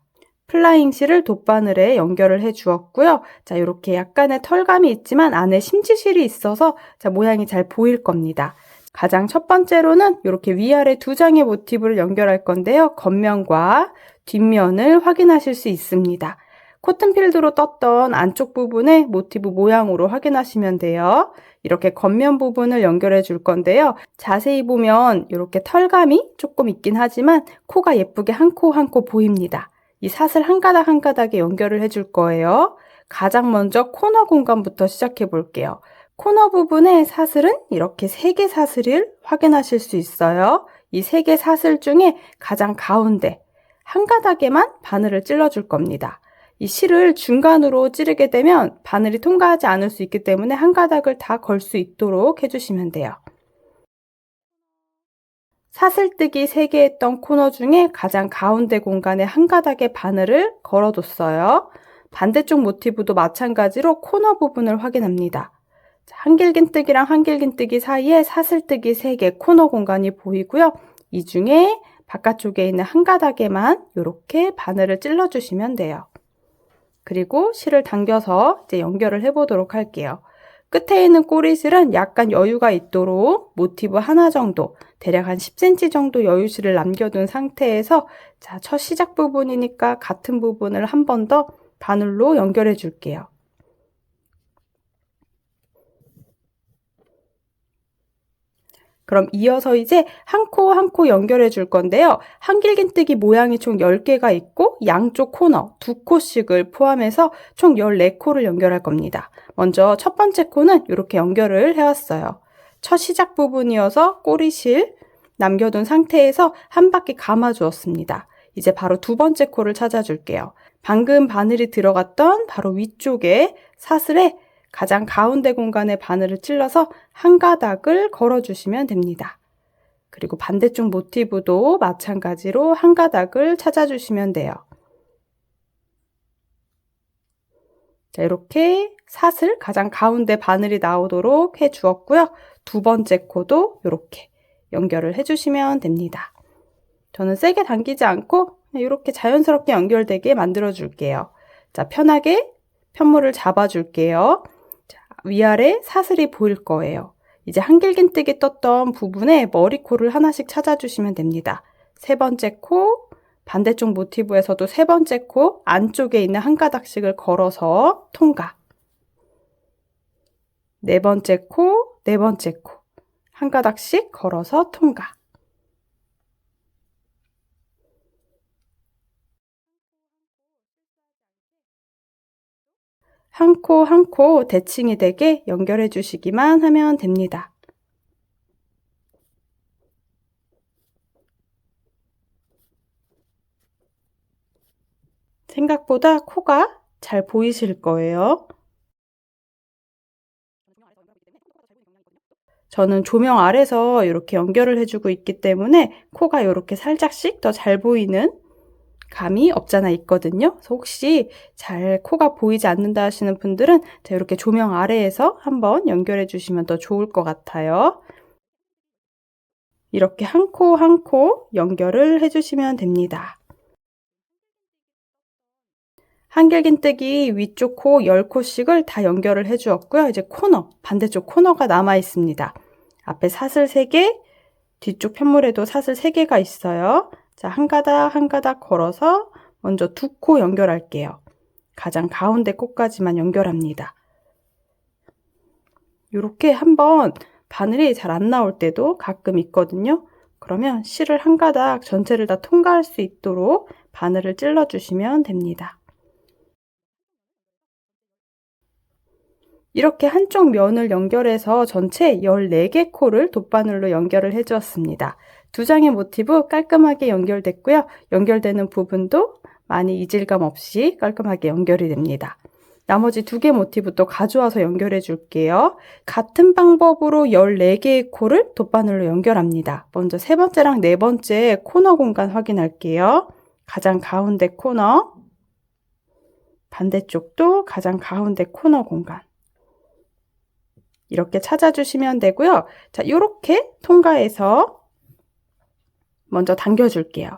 플라잉 실을 돗바늘에 연결을 해 주었고요. 자, 이렇게 약간의 털감이 있지만 안에 심지실이 있어서 자, 모양이 잘 보일 겁니다. 가장 첫 번째로는 이렇게 위아래 2장의 모티브를 연결할 건데요. 겉면과 뒷면을 확인하실 수 있습니다. 코튼필드로 떴던 안쪽 부분의 모티브 모양으로 확인하시면 돼요. 이렇게 겉면 부분을 연결해 줄 건데요. 자세히 보면 이렇게 털감이 조금 있긴 하지만 코가 예쁘게 한 코 한 코 보입니다. 이 사슬 한 가닥 한 가닥에 연결을 해줄 거예요. 가장 먼저 코너 공간부터 시작해 볼게요. 코너 부분의 사슬은 이렇게 3개 사슬을 확인하실 수 있어요. 이 3개 사슬 중에 가장 가운데 한 가닥에만 바늘을 찔러 줄 겁니다. 이 실을 중간으로 찌르게 되면 바늘이 통과하지 않을 수 있기 때문에 한 가닥을 다 걸 수 있도록 해주시면 돼요. 사슬뜨기 3개 했던 코너 중에 가장 가운데 공간에 한 가닥의 바늘을 걸어뒀어요. 반대쪽 모티브도 마찬가지로 코너 부분을 확인합니다. 한길긴뜨기랑 한길긴뜨기 사이에 사슬뜨기 3개 코너 공간이 보이고요. 이 중에 바깥쪽에 있는 한 가닥에만 이렇게 바늘을 찔러주시면 돼요. 그리고 실을 당겨서 이제 연결을 해보도록 할게요. 끝에 있는 꼬리실은 약간 여유가 있도록 모티브 하나 정도, 대략 한 10cm 정도 여유실을 남겨둔 상태에서 자, 첫 시작 부분이니까 같은 부분을 한 번 더 바늘로 연결해 줄게요. 그럼 이어서 이제 한 코 한 코 연결해 줄 건데요. 한길긴뜨기 모양이 총 10개가 있고 양쪽 코너 2코씩을 포함해서 총 14코를 연결할 겁니다. 먼저 첫 번째 코는 이렇게 연결을 해왔어요. 첫 시작 부분이어서 꼬리실 남겨둔 상태에서 한 바퀴 감아 주었습니다. 이제 바로 두 번째 코를 찾아줄게요. 방금 바늘이 들어갔던 바로 위쪽에 사슬에 가장 가운데 공간에 바늘을 찔러서 한 가닥을 걸어주시면 됩니다. 그리고 반대쪽 모티브도 마찬가지로 한 가닥을 찾아주시면 돼요. 자, 이렇게 사슬 가장 가운데 바늘이 나오도록 해 주었고요. 두 번째 코도 이렇게 연결을 해주시면 됩니다. 저는 세게 당기지 않고 이렇게 자연스럽게 연결되게 만들어 줄게요. 자, 편하게 편물을 잡아 줄게요. 자, 위아래 사슬이 보일 거예요. 이제 한길긴뜨기 떴던 부분에 머리코를 하나씩 찾아주시면 됩니다. 세 번째 코, 반대쪽 모티브에서도 세 번째 코 안쪽에 있는 한 가닥씩을 걸어서 통과. 네 번째 코, 네 번째 코 한 가닥씩 걸어서 통과. 한 코 한 코 대칭이 되게 연결해 주시기만 하면 됩니다. 생각보다 코가 잘 보이실 거예요. 저는 조명 아래서 이렇게 연결을 해주고 있기 때문에 코가 이렇게 살짝씩 더 잘 보이는 감이 없잖아 있거든요. 그래서 혹시 잘 코가 보이지 않는다 하시는 분들은 이렇게 조명 아래에서 한번 연결해 주시면 더 좋을 것 같아요. 이렇게 한 코 한 코 연결을 해주시면 됩니다. 한길긴뜨기 위쪽 코 10코씩을 다 연결을 해 주었고요. 이제 코너, 반대쪽 코너가 남아 있습니다. 앞에 사슬 3개, 뒤쪽 편물에도 사슬 3개가 있어요. 자, 한 가닥 한 가닥 걸어서 먼저 두 코 연결할게요. 가장 가운데 코까지만 연결합니다. 이렇게 한번 바늘이 잘 안 나올 때도 가끔 있거든요. 그러면 실을 한 가닥 전체를 다 통과할 수 있도록 바늘을 찔러 주시면 됩니다. 이렇게 한쪽 면을 연결해서 전체 14개 코를 돗바늘로 연결을 해 주었습니다. 두 장의 모티브 깔끔하게 연결됐고요. 연결되는 부분도 많이 이질감 없이 깔끔하게 연결이 됩니다. 나머지 2개 모티브 또 가져와서 연결해 줄게요. 같은 방법으로 14개의 코를 돗바늘로 연결합니다. 먼저 세 번째랑 네 번째 코너 공간 확인할게요. 가장 가운데 코너, 반대쪽도 가장 가운데 코너 공간. 이렇게 찾아주시면 되고요. 자, 이렇게 통과해서 먼저 당겨줄게요.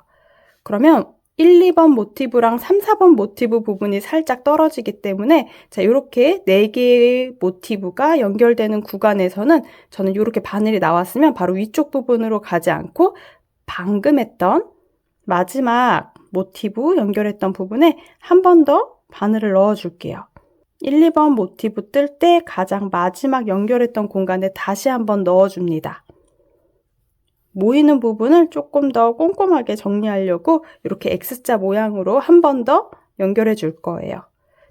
그러면 1, 2번 모티브랑 3, 4번 모티브 부분이 살짝 떨어지기 때문에 자, 이렇게 4개의 모티브가 연결되는 구간에서는 저는 이렇게 바늘이 나왔으면 바로 위쪽 부분으로 가지 않고 방금 했던 마지막 모티브 연결했던 부분에 한 번 더 바늘을 넣어줄게요. 1, 2번 모티브 뜰 때 가장 마지막 연결했던 공간에 다시 한번 넣어줍니다. 모이는 부분을 조금 더 꼼꼼하게 정리하려고 이렇게 X자 모양으로 한 번 더 연결해 줄 거예요.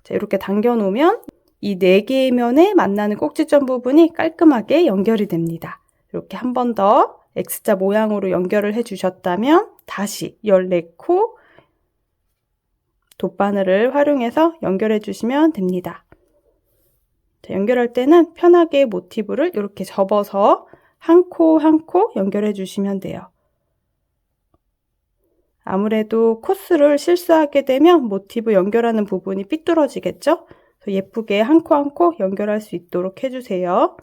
자, 이렇게 당겨 놓으면 이 4개의 면에 만나는 꼭지점 부분이 깔끔하게 연결이 됩니다. 이렇게 한 번 더 X자 모양으로 연결을 해 주셨다면 다시 14코 돗바늘을 활용해서 연결해 주시면 됩니다. 자, 연결할 때는 편하게 모티브를 이렇게 접어서 한 코 한 코 연결해 주시면 돼요. 아무래도 코스를 실수하게 되면 모티브 연결하는 부분이 삐뚤어지겠죠? 그래서 예쁘게 한 코 한 코 연결할 수 있도록 해주세요.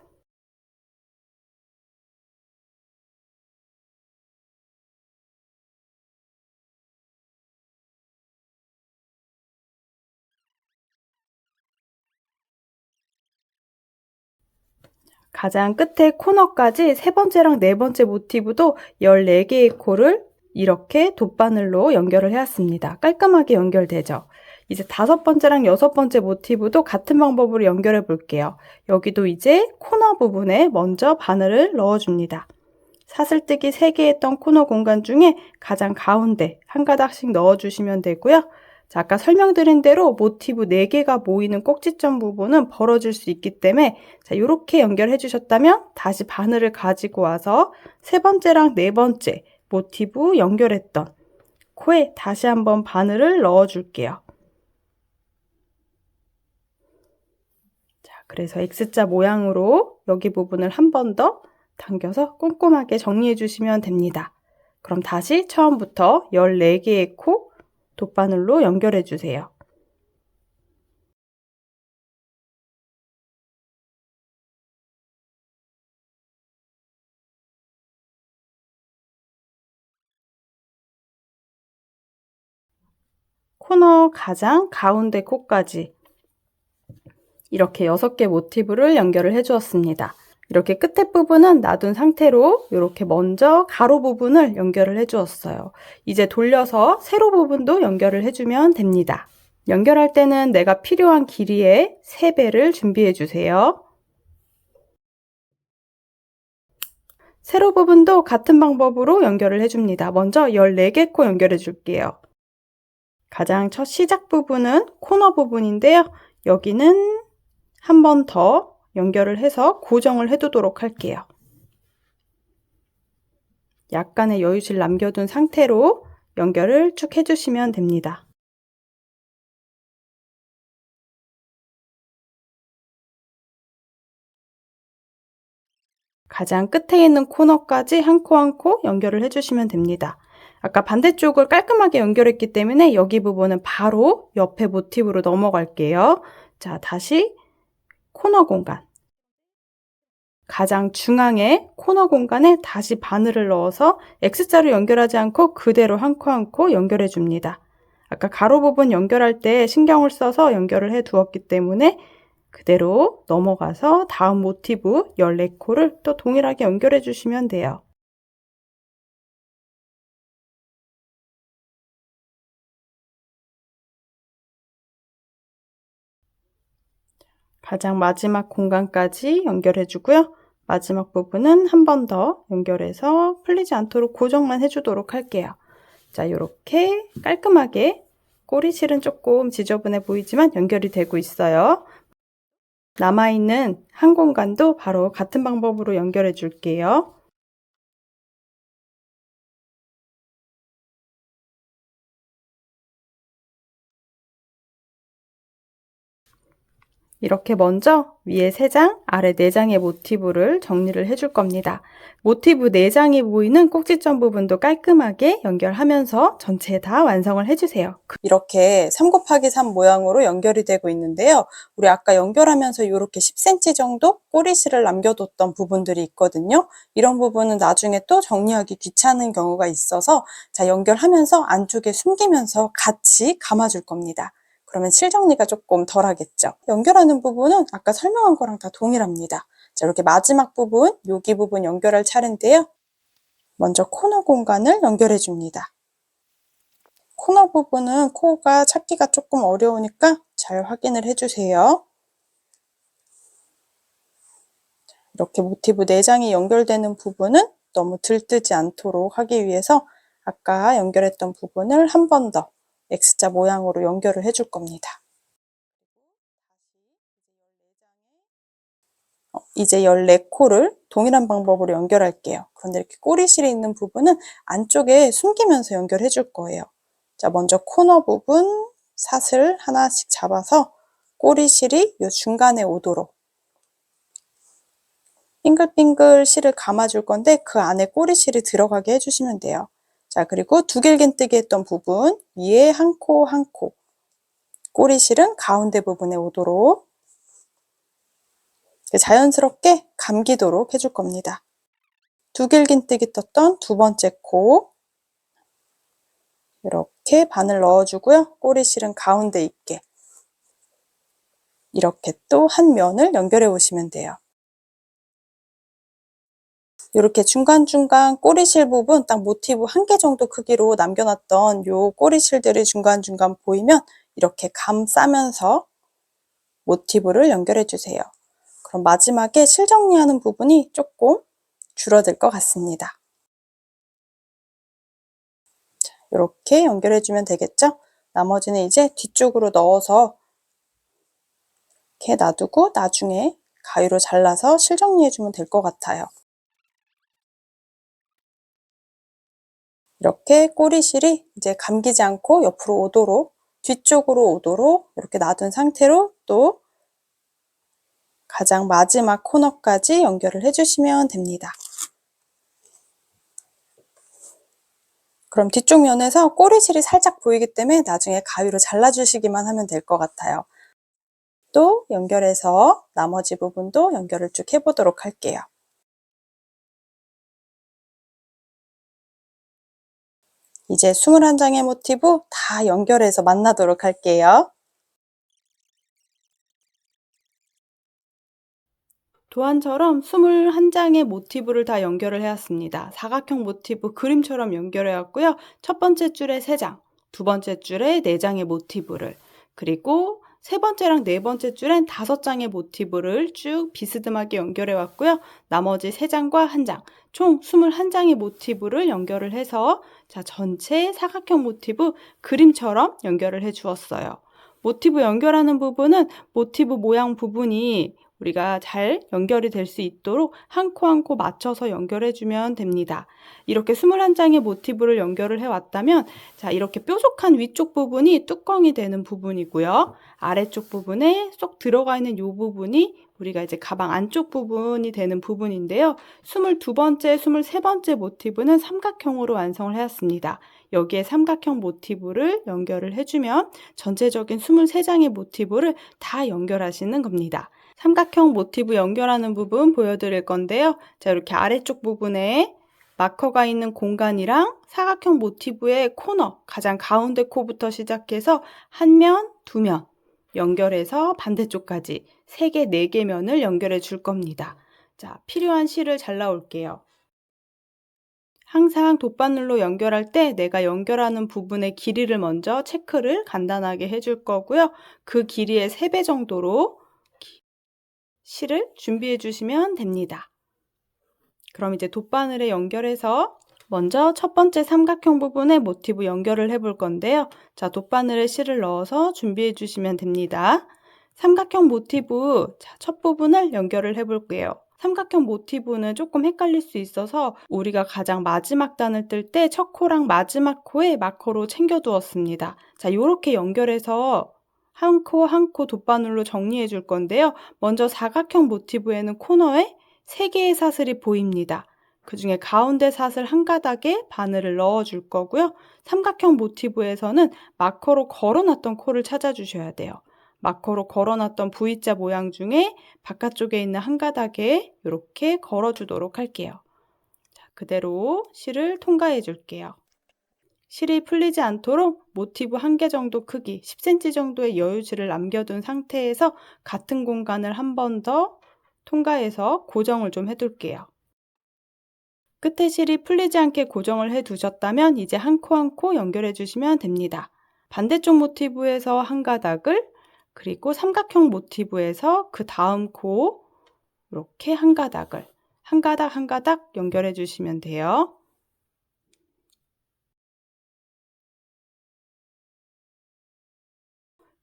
가장 끝에 코너까지 세 번째랑 네 번째 모티브도 14개의 코를 이렇게 돗바늘로 연결을 해왔습니다. 깔끔하게 연결되죠? 이제 5번째랑 6번째 모티브도 같은 방법으로 연결해 볼게요. 여기도 이제 코너 부분에 먼저 바늘을 넣어줍니다. 사슬뜨기 3개 했던 코너 공간 중에 가장 가운데 한 가닥씩 넣어주시면 되고요. 자, 아까 설명드린 대로 모티브 4개가 모이는 꼭지점 부분은 벌어질 수 있기 때문에 자, 이렇게 연결해 주셨다면 다시 바늘을 가지고 와서 세 번째랑 네 번째 모티브 연결했던 코에 다시 한번 바늘을 넣어 줄게요. 자, 그래서 X자 모양으로 여기 부분을 한 번 더 당겨서 꼼꼼하게 정리해 주시면 됩니다. 그럼 다시 처음부터 14개의 코 돗바늘로 연결해 주세요. 코너 가장 가운데 코까지 이렇게 6개 모티브를 연결을 해 주었습니다. 이렇게 끝에 부분은 놔둔 상태로 이렇게 먼저 가로 부분을 연결을 해 주었어요. 이제 돌려서 세로 부분도 연결을 해주면 됩니다. 연결할 때는 내가 필요한 길이의 3배를 준비해 주세요. 세로 부분도 같은 방법으로 연결을 해줍니다. 먼저 14개 코 연결해 줄게요. 가장 첫 시작 부분은 코너 부분인데요. 여기는 한 번 더 연결을 해서 고정을 해두도록 할게요. 약간의 여유를 남겨둔 상태로 연결을 쭉 해주시면 됩니다. 가장 끝에 있는 코너까지 한 코 한 코 연결을 해주시면 됩니다. 아까 반대쪽을 깔끔하게 연결했기 때문에 여기 부분은 바로 옆에 모티브로 넘어갈게요. 자, 다시 코너 공간. 가장 중앙에 코너 공간에 다시 바늘을 넣어서 X자로 연결하지 않고 그대로 한 코 한 코 연결해 줍니다. 아까 가로 부분 연결할 때 신경을 써서 연결을 해 두었기 때문에 그대로 넘어가서 다음 모티브 14코를 또 동일하게 연결해 주시면 돼요. 가장 마지막 공간까지 연결해 주고요. 마지막 부분은 한 번 더 연결해서 풀리지 않도록 고정만 해주도록 할게요. 자, 이렇게 깔끔하게 꼬리실은 조금 지저분해 보이지만 연결이 되고 있어요. 남아있는 한 공간도 바로 같은 방법으로 연결해 줄게요. 이렇게 먼저 위에 3장, 아래 4장의 모티브를 정리를 해줄 겁니다. 모티브 4장이 보이는 꼭지점 부분도 깔끔하게 연결하면서 전체 다 완성을 해주세요. 이렇게 3 곱하기 3 모양으로 연결이 되고 있는데요. 우리 아까 연결하면서 이렇게 10cm 정도 꼬리실을 남겨뒀던 부분들이 있거든요. 이런 부분은 나중에 또 정리하기 귀찮은 경우가 있어서 자, 연결하면서 안쪽에 숨기면서 같이 감아줄 겁니다. 그러면 실정리가 조금 덜 하겠죠. 연결하는 부분은 아까 설명한 거랑 다 동일합니다. 자, 이렇게 마지막 부분, 여기 부분 연결할 차례인데요. 먼저 코너 공간을 연결해 줍니다. 코너 부분은 코가 찾기가 조금 어려우니까 잘 확인을 해주세요. 이렇게 모티브 4장이 연결되는 부분은 너무 들뜨지 않도록 하기 위해서 아까 연결했던 부분을 한 번 더 X자 모양으로 연결을 해줄 겁니다. 이제 14코를 동일한 방법으로 연결할게요. 그런데 이렇게 꼬리실이 있는 부분은 안쪽에 숨기면서 연결해 줄 거예요. 자, 먼저 코너 부분 사슬 하나씩 잡아서 꼬리실이 이 중간에 오도록 빙글빙글 실을 감아줄 건데 그 안에 꼬리실이 들어가게 해주시면 돼요. 자, 그리고 두길긴뜨기 했던 부분 위에 한 코 한 코 꼬리실은 가운데 부분에 오도록 자연스럽게 감기도록 해줄 겁니다. 두길긴뜨기 떴던 2번째 코 이렇게 바늘 넣어주고요. 꼬리실은 가운데 있게 이렇게 또 한 면을 연결해 오시면 돼요. 이렇게 중간중간 꼬리실 부분 딱 모티브 1개 정도 크기로 남겨놨던 요 꼬리실들이 중간중간 보이면 이렇게 감 싸면서 모티브를 연결해 주세요. 그럼 마지막에 실 정리하는 부분이 조금 줄어들 것 같습니다. 자, 이렇게 연결해 주면 되겠죠? 나머지는 이제 뒤쪽으로 넣어서 이렇게 놔두고 나중에 가위로 잘라서 실 정리해 주면 될 것 같아요. 이렇게 꼬리실이 이제 감기지 않고 옆으로 오도록 뒤쪽으로 오도록 이렇게 놔둔 상태로 또 가장 마지막 코너까지 연결을 해주시면 됩니다. 그럼 뒤쪽 면에서 꼬리실이 살짝 보이기 때문에 나중에 가위로 잘라주시기만 하면 될 것 같아요. 또 연결해서 나머지 부분도 연결을 쭉 해보도록 할게요. 이제 21장의 모티브 다 연결해서 만나도록 할게요. 도안처럼 21장의 모티브를 다 연결을 해왔습니다. 사각형 모티브 그림처럼 연결해 왔고요. 첫 번째 줄에 3장, 두 번째 줄에 4장의 모티브를, 그리고 세 번째랑 네 번째 줄엔 5장의 모티브를 쭉 비스듬하게 연결해 왔고요. 나머지 3장과 1장, 총 21장의 모티브를 연결을 해서 전체 사각형 모티브 그림처럼 연결을 해 주었어요. 모티브 연결하는 부분은 모티브 모양 부분이 우리가 잘 연결이 될 수 있도록 한 코 한 코 맞춰서 연결해 주면 됩니다. 이렇게 21장의 모티브를 연결을 해 왔다면 이렇게 뾰족한 위쪽 부분이 뚜껑이 되는 부분이고요. 아래쪽 부분에 쏙 들어가 있는 이 부분이 우리가 이제 가방 안쪽 부분이 되는 부분인데요. 22번째, 23번째 모티브는 삼각형으로 완성을 해왔습니다. 여기에 삼각형 모티브를 연결을 해주면 전체적인 23장의 모티브를 다 연결하시는 겁니다. 삼각형 모티브 연결하는 부분 보여드릴 건데요. 이렇게 아래쪽 부분에 마커가 있는 공간이랑 사각형 모티브의 코너, 가장 가운데 코부터 시작해서 한 면, 두 면 연결해서 반대쪽까지 3개, 4개 면을 연결해 줄 겁니다. 필요한 실을 잘라 올게요. 항상 돗바늘로 연결할 때 내가 연결하는 부분의 길이를 먼저 체크를 간단하게 해줄 거고요. 그 길이의 3배 정도로 실을 준비해 주시면 됩니다. 그럼 이제 돗바늘에 연결해서 먼저 첫 번째 삼각형 부분에 모티브 연결을 해 볼 건데요. 돗바늘에 실을 넣어서 준비해 주시면 됩니다. 삼각형 모티브 첫 부분을 연결을 해 볼게요. 삼각형 모티브는 조금 헷갈릴 수 있어서 우리가 가장 마지막 단을 뜰 때 첫 코랑 마지막 코에 마커로 챙겨 두었습니다. 이렇게 연결해서 한 코 한 코 돗바늘로 정리해 줄 건데요. 먼저 사각형 모티브에는 코너에 3개의 사슬이 보입니다. 그 중에 가운데 사슬 한 가닥에 바늘을 넣어 줄 거고요. 삼각형 모티브에서는 마커로 걸어놨던 코를 찾아주셔야 돼요. 마커로 걸어놨던 V자 모양 중에 바깥쪽에 있는 한 가닥에 이렇게 걸어주도록 할게요. 그대로 실을 통과해 줄게요. 실이 풀리지 않도록 모티브 1개 정도 크기, 10cm 정도의 여유실을 남겨둔 상태에서 같은 공간을 한 번 더 통과해서 고정을 좀 해둘게요. 끝에 실이 풀리지 않게 고정을 해 두셨다면 이제 한 코 한 코 연결해 주시면 됩니다. 반대쪽 모티브에서 한 가닥을, 그리고 삼각형 모티브에서 그 다음 코 이렇게 한 가닥을 한 가닥 한 가닥 연결해 주시면 돼요.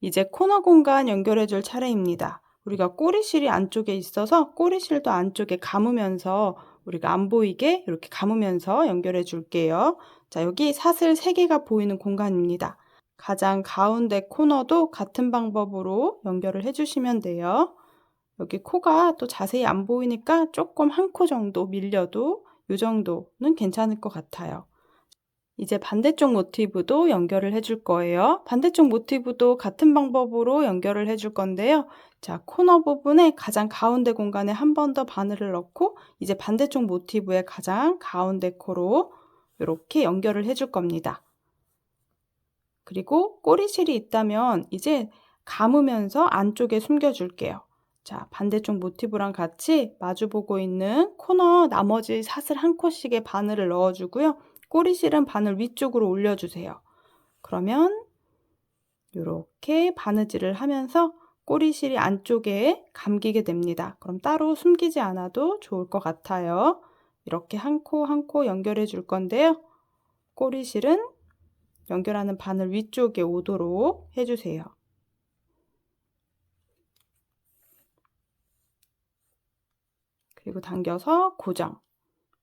이제 코너 공간 연결해 줄 차례입니다. 우리가 꼬리실이 안쪽에 있어서 꼬리실도 안쪽에 감으면서 우리가 안 보이게 이렇게 감으면서 연결해 줄게요. 여기 사슬 3개가 보이는 공간입니다. 가장 가운데 코너도 같은 방법으로 연결을 해주시면 돼요. 여기 코가 또 자세히 안 보이니까 조금 한 코 정도 밀려도 이 정도는 괜찮을 것 같아요. 이제 반대쪽 모티브도 연결을 해줄 거예요. 반대쪽 모티브도 같은 방법으로 연결을 해줄 건데요. 코너 부분에 가장 가운데 공간에 한 번 더 바늘을 넣고 이제 반대쪽 모티브의 가장 가운데 코로 이렇게 연결을 해줄 겁니다. 그리고 꼬리실이 있다면 이제 감으면서 안쪽에 숨겨줄게요. 반대쪽 모티브랑 같이 마주보고 있는 코너 나머지 사슬 한 코씩의 바늘을 넣어주고요. 꼬리실은 바늘 위쪽으로 올려주세요. 그러면 이렇게 바느질을 하면서 꼬리실이 안쪽에 감기게 됩니다. 그럼 따로 숨기지 않아도 좋을 것 같아요. 이렇게 한 코 한 코 연결해 줄 건데요. 꼬리실은 연결하는 바늘 위쪽에 오도록 해주세요. 그리고 당겨서 고정.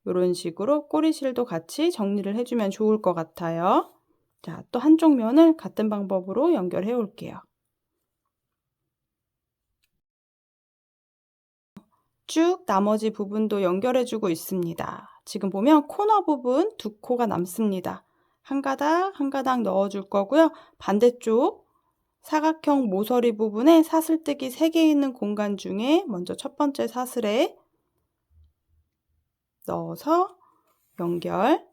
이런 식으로 꼬리실도 같이 정리를 해주면 좋을 것 같아요. 또 한쪽 면을 같은 방법으로 연결해 올게요. 쭉 나머지 부분도 연결해주고 있습니다. 지금 보면 코너 부분 2코가 남습니다. 한 가닥 한 가닥 넣어줄 거고요. 반대쪽 사각형 모서리 부분에 사슬뜨기 3개 있는 공간 중에 먼저 첫 번째 사슬에 넣어서 연결,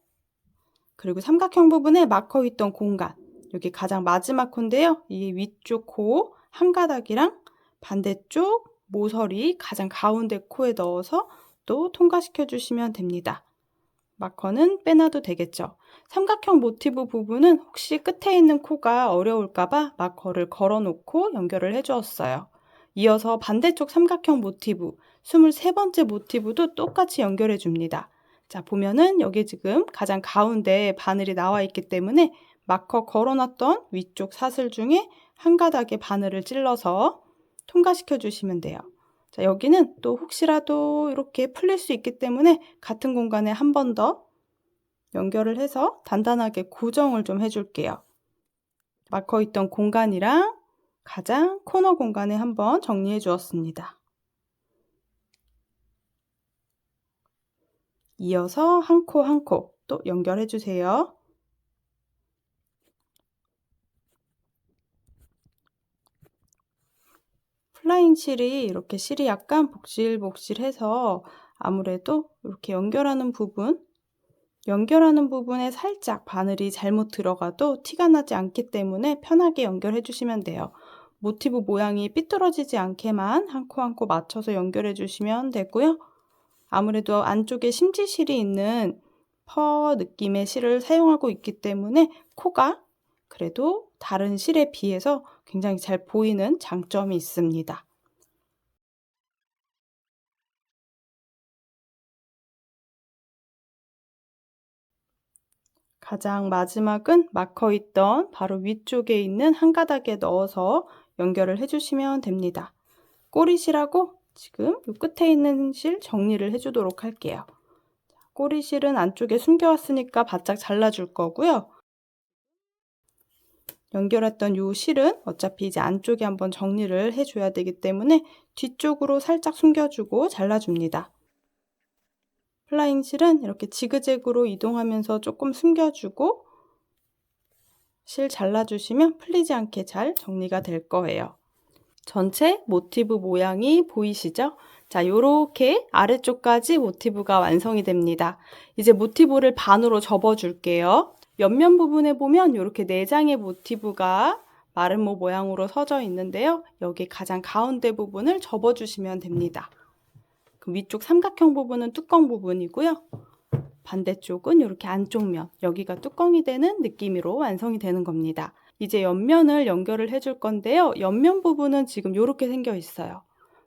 그리고 삼각형 부분에 마커 있던 공간, 여기 가장 마지막 코인데요. 이 위쪽 코 한 가닥이랑 반대쪽 모서리 가장 가운데 코에 넣어서 또 통과시켜 주시면 됩니다. 마커는 빼놔도 되겠죠. 삼각형 모티브 부분은 혹시 끝에 있는 코가 어려울까봐 마커를 걸어놓고 연결을 해주었어요. 이어서 반대쪽 삼각형 모티브, 23번째 모티브도 똑같이 연결해 줍니다. 자, 보면은 여기 지금 가장 가운데 바늘이 나와 있기 때문에 마커 걸어놨던 위쪽 사슬 중에 한 가닥의 바늘을 찔러서 통과시켜 주시면 돼요. 자, 여기는 또 혹시라도 이렇게 풀릴 수 있기 때문에 같은 공간에 한 번 더 연결을 해서 단단하게 고정을 좀 해줄게요. 마커 있던 공간이랑 가장 코너 공간에 한번 정리해 주었습니다. 이어서 한 코 한 코 또 연결해 주세요. 플라잉 실이 이렇게 실이 약간 복실복실해서 아무래도 이렇게 연결하는 부분에 살짝 바늘이 잘못 들어가도 티가 나지 않기 때문에 편하게 연결해 주시면 돼요. 모티브 모양이 삐뚤어지지 않게만 한 코 한 코 맞춰서 연결해 주시면 되고요. 아무래도 안쪽에 심지실이 있는 퍼 느낌의 실을 사용하고 있기 때문에 코가 그래도 다른 실에 비해서 굉장히 잘 보이는 장점이 있습니다. 가장 마지막은 마커 있던 바로 위쪽에 있는 한 가닥에 넣어서 연결을 해주시면 됩니다. 꼬리실하고 지금 이 끝에 있는 실 정리를 해주도록 할게요. 꼬리실은 안쪽에 숨겨왔으니까 바짝 잘라줄 거고요. 연결했던 이 실은 어차피 이제 안쪽에 한번 정리를 해줘야 되기 때문에 뒤쪽으로 살짝 숨겨주고 잘라줍니다. 플라잉 실은 이렇게 지그재그로 이동하면서 조금 숨겨주고 실 잘라주시면 풀리지 않게 잘 정리가 될 거예요. 전체 모티브 모양이 보이시죠? 자, 요렇게 아래쪽까지 모티브가 완성이 됩니다. 이제 모티브를 반으로 접어줄게요. 옆면 부분에 보면 이렇게 4장의 모티브가 마름모 모양으로 서져 있는데요. 여기 가장 가운데 부분을 접어주시면 됩니다. 그 위쪽 삼각형 부분은 뚜껑 부분이고요. 반대쪽은 이렇게 안쪽 면, 여기가 뚜껑이 되는 느낌으로 완성이 되는 겁니다. 이제 옆면을 연결을 해줄 건데요. 옆면 부분은 지금 이렇게 생겨 있어요.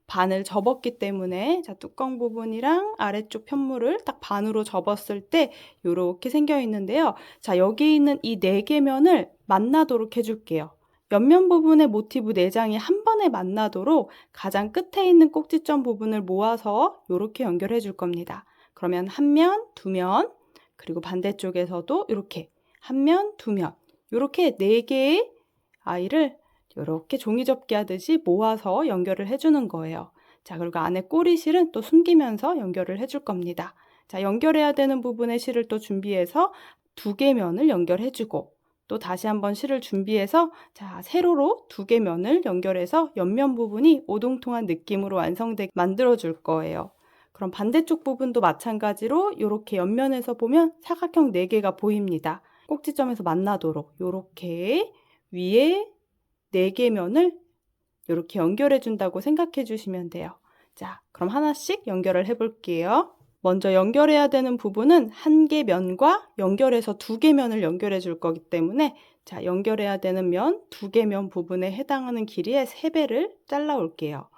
반을 접었기 때문에 자, 뚜껑 부분이랑 아래쪽 편물을 딱 반으로 접었을 때 이렇게 생겨 있는데요. 자, 여기 있는 이 4개 면을 만나도록 해줄게요. 옆면 부분의 모티브 4장이 한 번에 만나도록 가장 끝에 있는 꼭지점 부분을 모아서 이렇게 연결해 줄 겁니다. 그러면 한 면, 두 면, 그리고 반대쪽에서도 이렇게 한 면, 두 면, 이렇게 4개의 아이를 이렇게 종이접기 하듯이 모아서 연결을 해주는 거예요. 자, 그리고 안에 꼬리실은 또 숨기면서 연결을 해줄 겁니다. 자, 연결해야 되는 부분에 실을 또 준비해서 2개 면을 연결해주고 또 다시 한번 실을 준비해서 자, 세로로 2개 면을 연결해서 옆면 부분이 오동통한 느낌으로 완성되게 만들어줄 거예요. 그럼 반대쪽 부분도 마찬가지로 이렇게 옆면에서 보면 사각형 4개가 보입니다. 꼭지점에서 만나도록 이렇게 위에 4개 면을 이렇게 연결해 준다고 생각해 주시면 돼요. 자, 그럼 하나씩 연결을 해 볼게요. 먼저 연결해야 되는 부분은 1개 면과 연결해서 2개 면을 연결해 줄 거기 때문에 자, 연결해야 되는 면 2개 면 부분에 해당하는 길이의 3배를 잘라 올게요.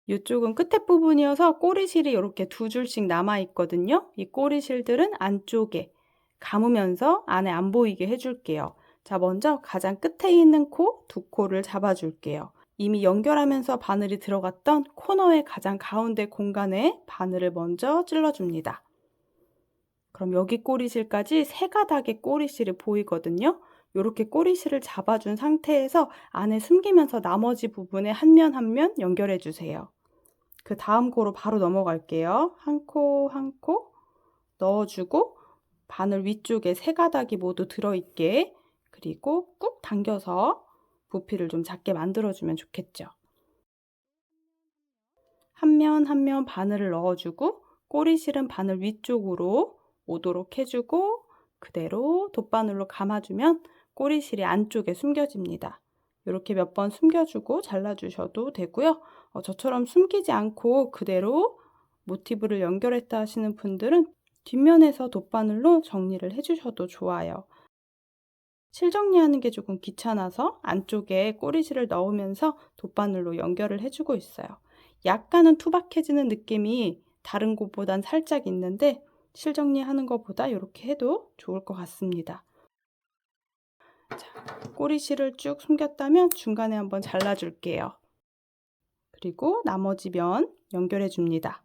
이쪽은 끝에 부분이어서 꼬리실이 이렇게 2줄씩 남아 있거든요. 이 꼬리실들은 안쪽에 감으면서 안에 안 보이게 해줄게요. 자, 먼저 가장 끝에 있는 코 2코를 잡아줄게요. 이미 연결하면서 바늘이 들어갔던 코너의 가장 가운데 공간에 바늘을 먼저 찔러줍니다. 그럼 여기 꼬리실까지 3가닥의 꼬리실이 보이거든요. 이렇게 꼬리실을 잡아준 상태에서 안에 숨기면서 나머지 부분에 한 면 한 면 연결해 주세요. 그 다음 코로 바로 넘어갈게요. 한 코 한 코 넣어주고 바늘 위쪽에 3가닥이 모두 들어있게 그리고 꾹 당겨서 부피를 좀 작게 만들어주면 좋겠죠. 한 면 한 면 바늘을 넣어주고 꼬리실은 바늘 위쪽으로 오도록 해주고 그대로 돗바늘로 감아주면 꼬리실이 안쪽에 숨겨집니다. 이렇게 몇 번 숨겨주고 잘라주셔도 되고요. 저처럼 숨기지 않고 그대로 모티브를 연결했다 하시는 분들은 뒷면에서 돗바늘로 정리를 해주셔도 좋아요. 실 정리하는 게 조금 귀찮아서 안쪽에 꼬리실을 넣으면서 돗바늘로 연결을 해주고 있어요. 약간은 투박해지는 느낌이 다른 곳보단 살짝 있는데 실 정리하는 것보다 이렇게 해도 좋을 것 같습니다. 자, 꼬리실을 쭉 숨겼다면 중간에 한번 잘라줄게요. 그리고 나머지 면 연결해 줍니다.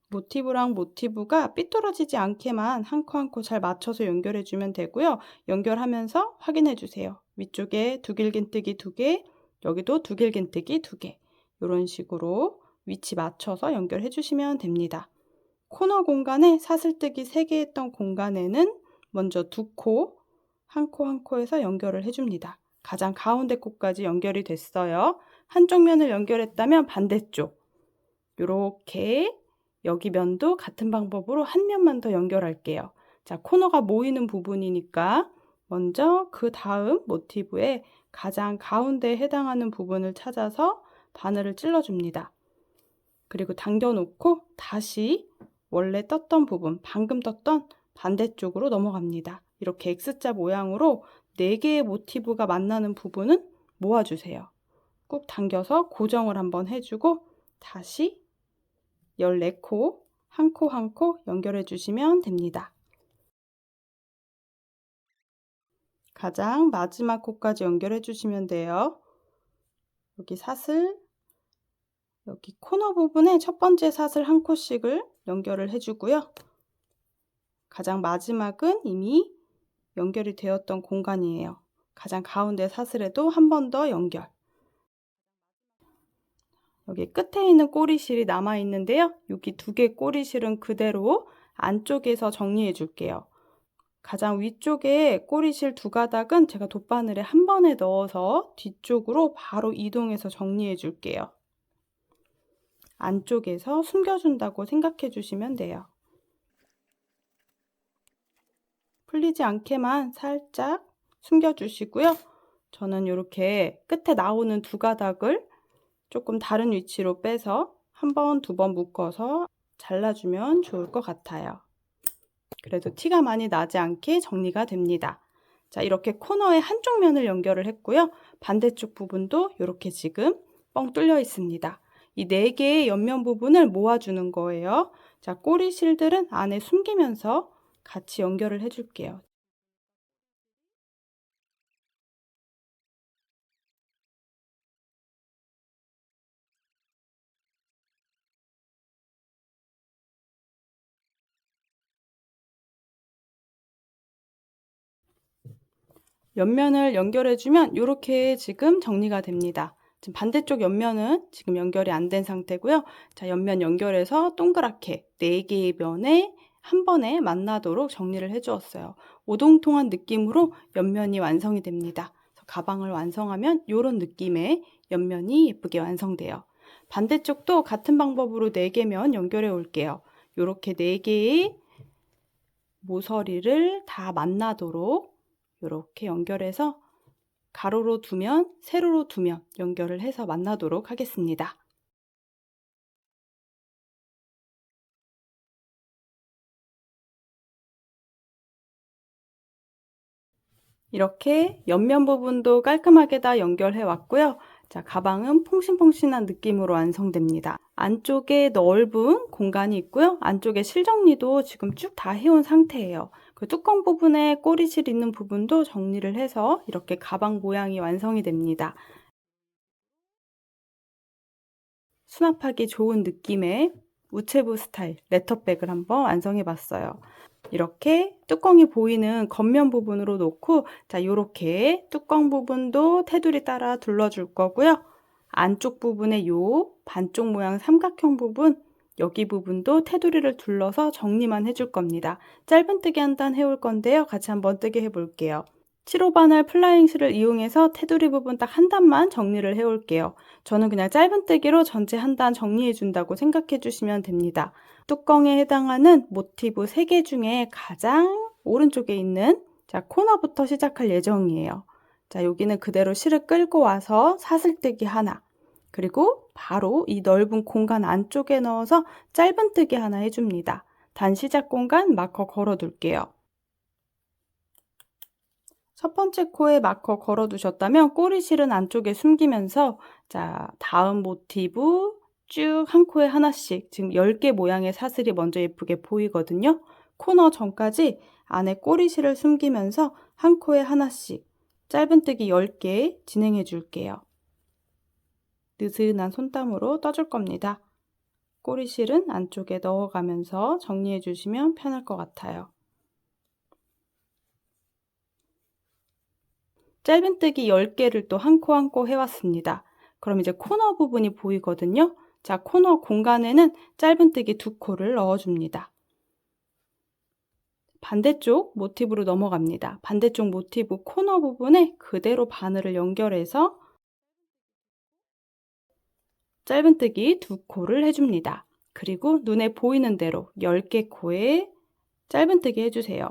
모티브랑 모티브가 삐뚤어지지 않게만 한 코 한 코 잘 맞춰서 연결해 주면 되고요. 연결하면서 확인해 주세요. 위쪽에 두길긴뜨기 2개, 여기도 두길긴뜨기 2개. 이런 식으로 위치 맞춰서 연결해 주시면 됩니다. 코너 공간에 사슬뜨기 3개 했던 공간에는 먼저 2코, 한 코 한 코에서 연결을 해줍니다. 가장 가운데 코까지 연결이 됐어요. 한쪽 면을 연결했다면 반대쪽 이렇게 여기 면도 같은 방법으로 한 면만 더 연결할게요. 자, 코너가 모이는 부분이니까 먼저 그 다음 모티브의 가장 가운데에 해당하는 부분을 찾아서 바늘을 찔러줍니다. 그리고 당겨놓고 다시 원래 떴던 부분, 방금 떴던 반대쪽으로 넘어갑니다. 이렇게 X자 모양으로 4개의 모티브가 만나는 부분은 모아주세요. 꾹 당겨서 고정을 한번 해주고 다시 14코, 한 코 한 코 연결해 주시면 됩니다. 가장 마지막 코까지 연결해 주시면 돼요. 여기 사슬, 여기 코너 부분에 첫 번째 사슬 한 코씩을 연결을 해주고요. 가장 마지막은 이미 연결이 되었던 공간이에요. 가장 가운데 사슬에도 한 번 더 연결. 여기 끝에 있는 꼬리실이 남아 있는데요. 여기 2개 꼬리실은 그대로 안쪽에서 정리해 줄게요. 가장 위쪽에 꼬리실 2가닥은 제가 돗바늘에 한 번에 넣어서 뒤쪽으로 바로 이동해서 정리해 줄게요. 안쪽에서 숨겨준다고 생각해 주시면 돼요. 풀리지 않게만 살짝 숨겨주시고요. 저는 이렇게 끝에 나오는 2가닥을 조금 다른 위치로 빼서 한 번, 2번 묶어서 잘라주면 좋을 것 같아요. 그래도 티가 많이 나지 않게 정리가 됩니다. 자, 이렇게 코너의 한쪽 면을 연결을 했고요. 반대쪽 부분도 이렇게 지금 뻥 뚫려 있습니다. 이 4개의 옆면 부분을 모아주는 거예요. 자, 꼬리실들은 안에 숨기면서 같이 연결을 해줄게요. 옆면을 연결해주면 이렇게 지금 정리가 됩니다. 지금 반대쪽 옆면은 지금 연결이 안 된 상태고요. 자, 옆면 연결해서 동그랗게 4개의 면에 한 번에 만나도록 정리를 해주었어요. 오동통한 느낌으로 옆면이 완성이 됩니다. 가방을 완성하면 이런 느낌의 옆면이 예쁘게 완성돼요. 반대쪽도 같은 방법으로 4개 면 연결해 올게요. 이렇게 4개의 모서리를 다 만나도록 이렇게 연결해서 가로로 2면, 세로로 2면 연결을 해서 만나도록 하겠습니다. 이렇게 옆면 부분도 깔끔하게 다 연결해 왔고요. 자, 가방은 퐁신퐁신한 느낌으로 완성됩니다. 안쪽에 넓은 공간이 있고요. 안쪽에 실 정리도 지금 쭉 다 해온 상태예요. 그 뚜껑 부분에 꼬리실 있는 부분도 정리를 해서 이렇게 가방 모양이 완성이 됩니다. 수납하기 좋은 느낌의 우체부 스타일 레터백을 한번 완성해 봤어요. 이렇게 뚜껑이 보이는 겉면 부분으로 놓고 자, 요렇게 뚜껑 부분도 테두리 따라 둘러줄 거고요. 안쪽 부분에 요 반쪽 모양 삼각형 부분 여기 부분도 테두리를 둘러서 정리만 해줄 겁니다. 짧은뜨기 한 단 해올 건데요. 같이 한번 뜨게 해볼게요. 7호 바늘 플라잉 실을 이용해서 테두리 부분 딱 한 단만 정리를 해 올게요. 저는 그냥 짧은뜨기로 전체 한 단 정리해 준다고 생각해 주시면 됩니다. 뚜껑에 해당하는 모티브 3개 중에 가장 오른쪽에 있는 코너부터 시작할 예정이에요. 여기는 그대로 실을 끌고 와서 사슬뜨기 하나, 그리고 바로 이 넓은 공간 안쪽에 넣어서 짧은뜨기 하나 해줍니다. 단 시작 공간 마커 걸어 둘게요. 첫 번째 코에 마커 걸어 두셨다면 꼬리실은 안쪽에 숨기면서 다음 모티브 쭉 한 코에 하나씩, 지금 10개 모양의 사슬이 먼저 예쁘게 보이거든요. 코너 전까지 안에 꼬리실을 숨기면서 한 코에 하나씩 짧은뜨기 10개 진행해 줄게요. 느슨한 손땀으로 떠줄 겁니다. 꼬리실은 안쪽에 넣어가면서 정리해 주시면 편할 것 같아요. 짧은뜨기 10개를 또 한 코 한 코 해왔습니다. 그럼 이제 코너 부분이 보이거든요. 코너 공간에는 짧은뜨기 2코를 넣어줍니다. 반대쪽 모티브로 넘어갑니다. 반대쪽 모티브 코너 부분에 그대로 바늘을 연결해서 짧은뜨기 2코를 해줍니다. 그리고 눈에 보이는 대로 10개 코에 짧은뜨기 해주세요.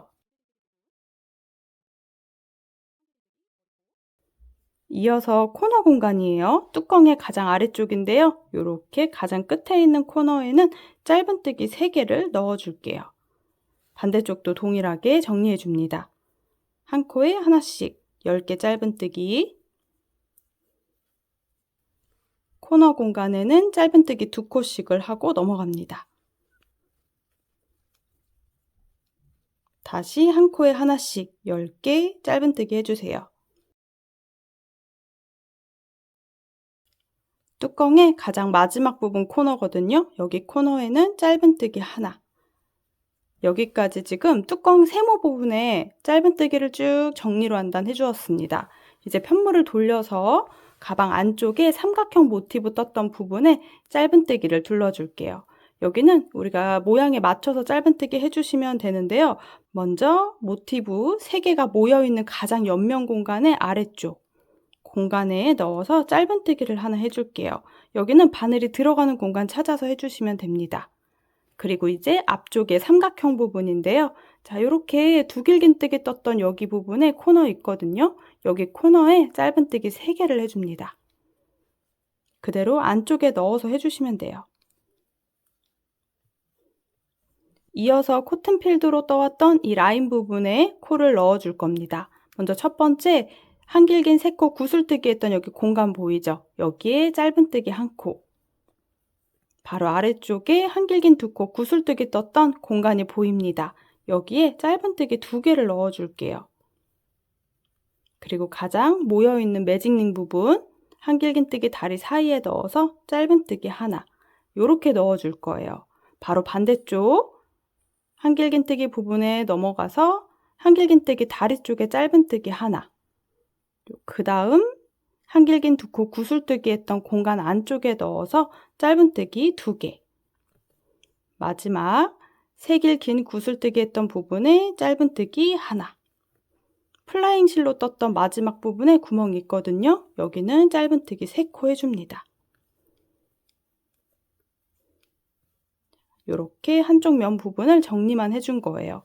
이어서 코너 공간이에요. 뚜껑의 가장 아래쪽인데요. 이렇게 가장 끝에 있는 코너에는 짧은뜨기 3개를 넣어줄게요. 반대쪽도 동일하게 정리해 줍니다. 한 코에 하나씩 10개 짧은뜨기, 코너 공간에는 짧은뜨기 2코씩을 하고 넘어갑니다. 다시 한 코에 하나씩 10개 짧은뜨기 해주세요. 뚜껑의 가장 마지막 부분 코너거든요. 여기 코너에는 짧은뜨기 하나. 여기까지 지금 뚜껑 세모 부분에 짧은뜨기를 쭉 정리로 한 단 해주었습니다. 이제 편물을 돌려서 가방 안쪽에 삼각형 모티브 떴던 부분에 짧은뜨기를 둘러줄게요. 여기는 우리가 모양에 맞춰서 짧은뜨기 해주시면 되는데요. 먼저 모티브 3개가 모여있는 가장 옆면 공간의 아래쪽 공간에 넣어서 짧은뜨기를 하나 해줄게요. 여기는 바늘이 들어가는 공간 찾아서 해주시면 됩니다. 그리고 이제 앞쪽에 삼각형 부분인데요. 이렇게 두길긴뜨기 떴던 여기 부분에 코너 있거든요. 여기 코너에 짧은뜨기 3개를 해줍니다. 그대로 안쪽에 넣어서 해주시면 돼요. 이어서 코튼 필드로 떠왔던 이 라인 부분에 코를 넣어줄 겁니다. 먼저 첫 번째, 한길긴 3코 구슬뜨기 했던 여기 공간 보이죠? 여기에 짧은뜨기 1코. 바로 아래쪽에 한길긴 2코 구슬뜨기 떴던 공간이 보입니다. 여기에 짧은뜨기 2개를 넣어줄게요. 그리고 가장 모여있는 매직링 부분, 한길긴뜨기 다리 사이에 넣어서 짧은뜨기 하나, 이렇게 넣어줄 거예요. 바로 반대쪽 한길긴뜨기 부분에 넘어가서 한길긴뜨기 다리 쪽에 짧은뜨기 하나, 그 다음 한길긴 2코 구슬뜨기 했던 공간 안쪽에 넣어서 짧은뜨기 2개, 마지막 새길 긴 구슬뜨기 했던 부분에 짧은뜨기 하나, 플라잉 실로 떴던 마지막 부분에 구멍이 있거든요. 여기는 짧은뜨기 3코 해줍니다. 이렇게 한쪽 면 부분을 정리만 해준 거예요.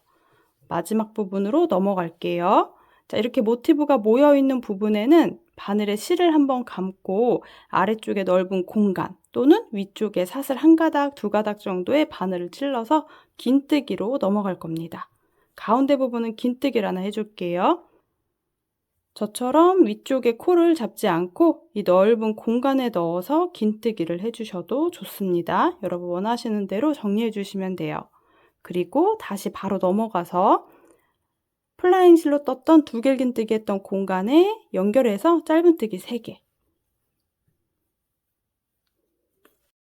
마지막 부분으로 넘어갈게요. 이렇게 모티브가 모여있는 부분에는 바늘에 실을 한번 감고 아래쪽에 넓은 공간 또는 위쪽에 사슬 1가닥, 2가닥 정도의 바늘을 찔러서 긴뜨기로 넘어갈 겁니다. 가운데 부분은 긴뜨기를 하나 해줄게요. 저처럼 위쪽에 코를 잡지 않고 이 넓은 공간에 넣어서 긴뜨기를 해주셔도 좋습니다. 여러분 원하시는 대로 정리해 주시면 돼요. 그리고 다시 바로 넘어가서 플라잉 실로 떴던 두길긴뜨기 했던 공간에 연결해서 짧은뜨기 3개,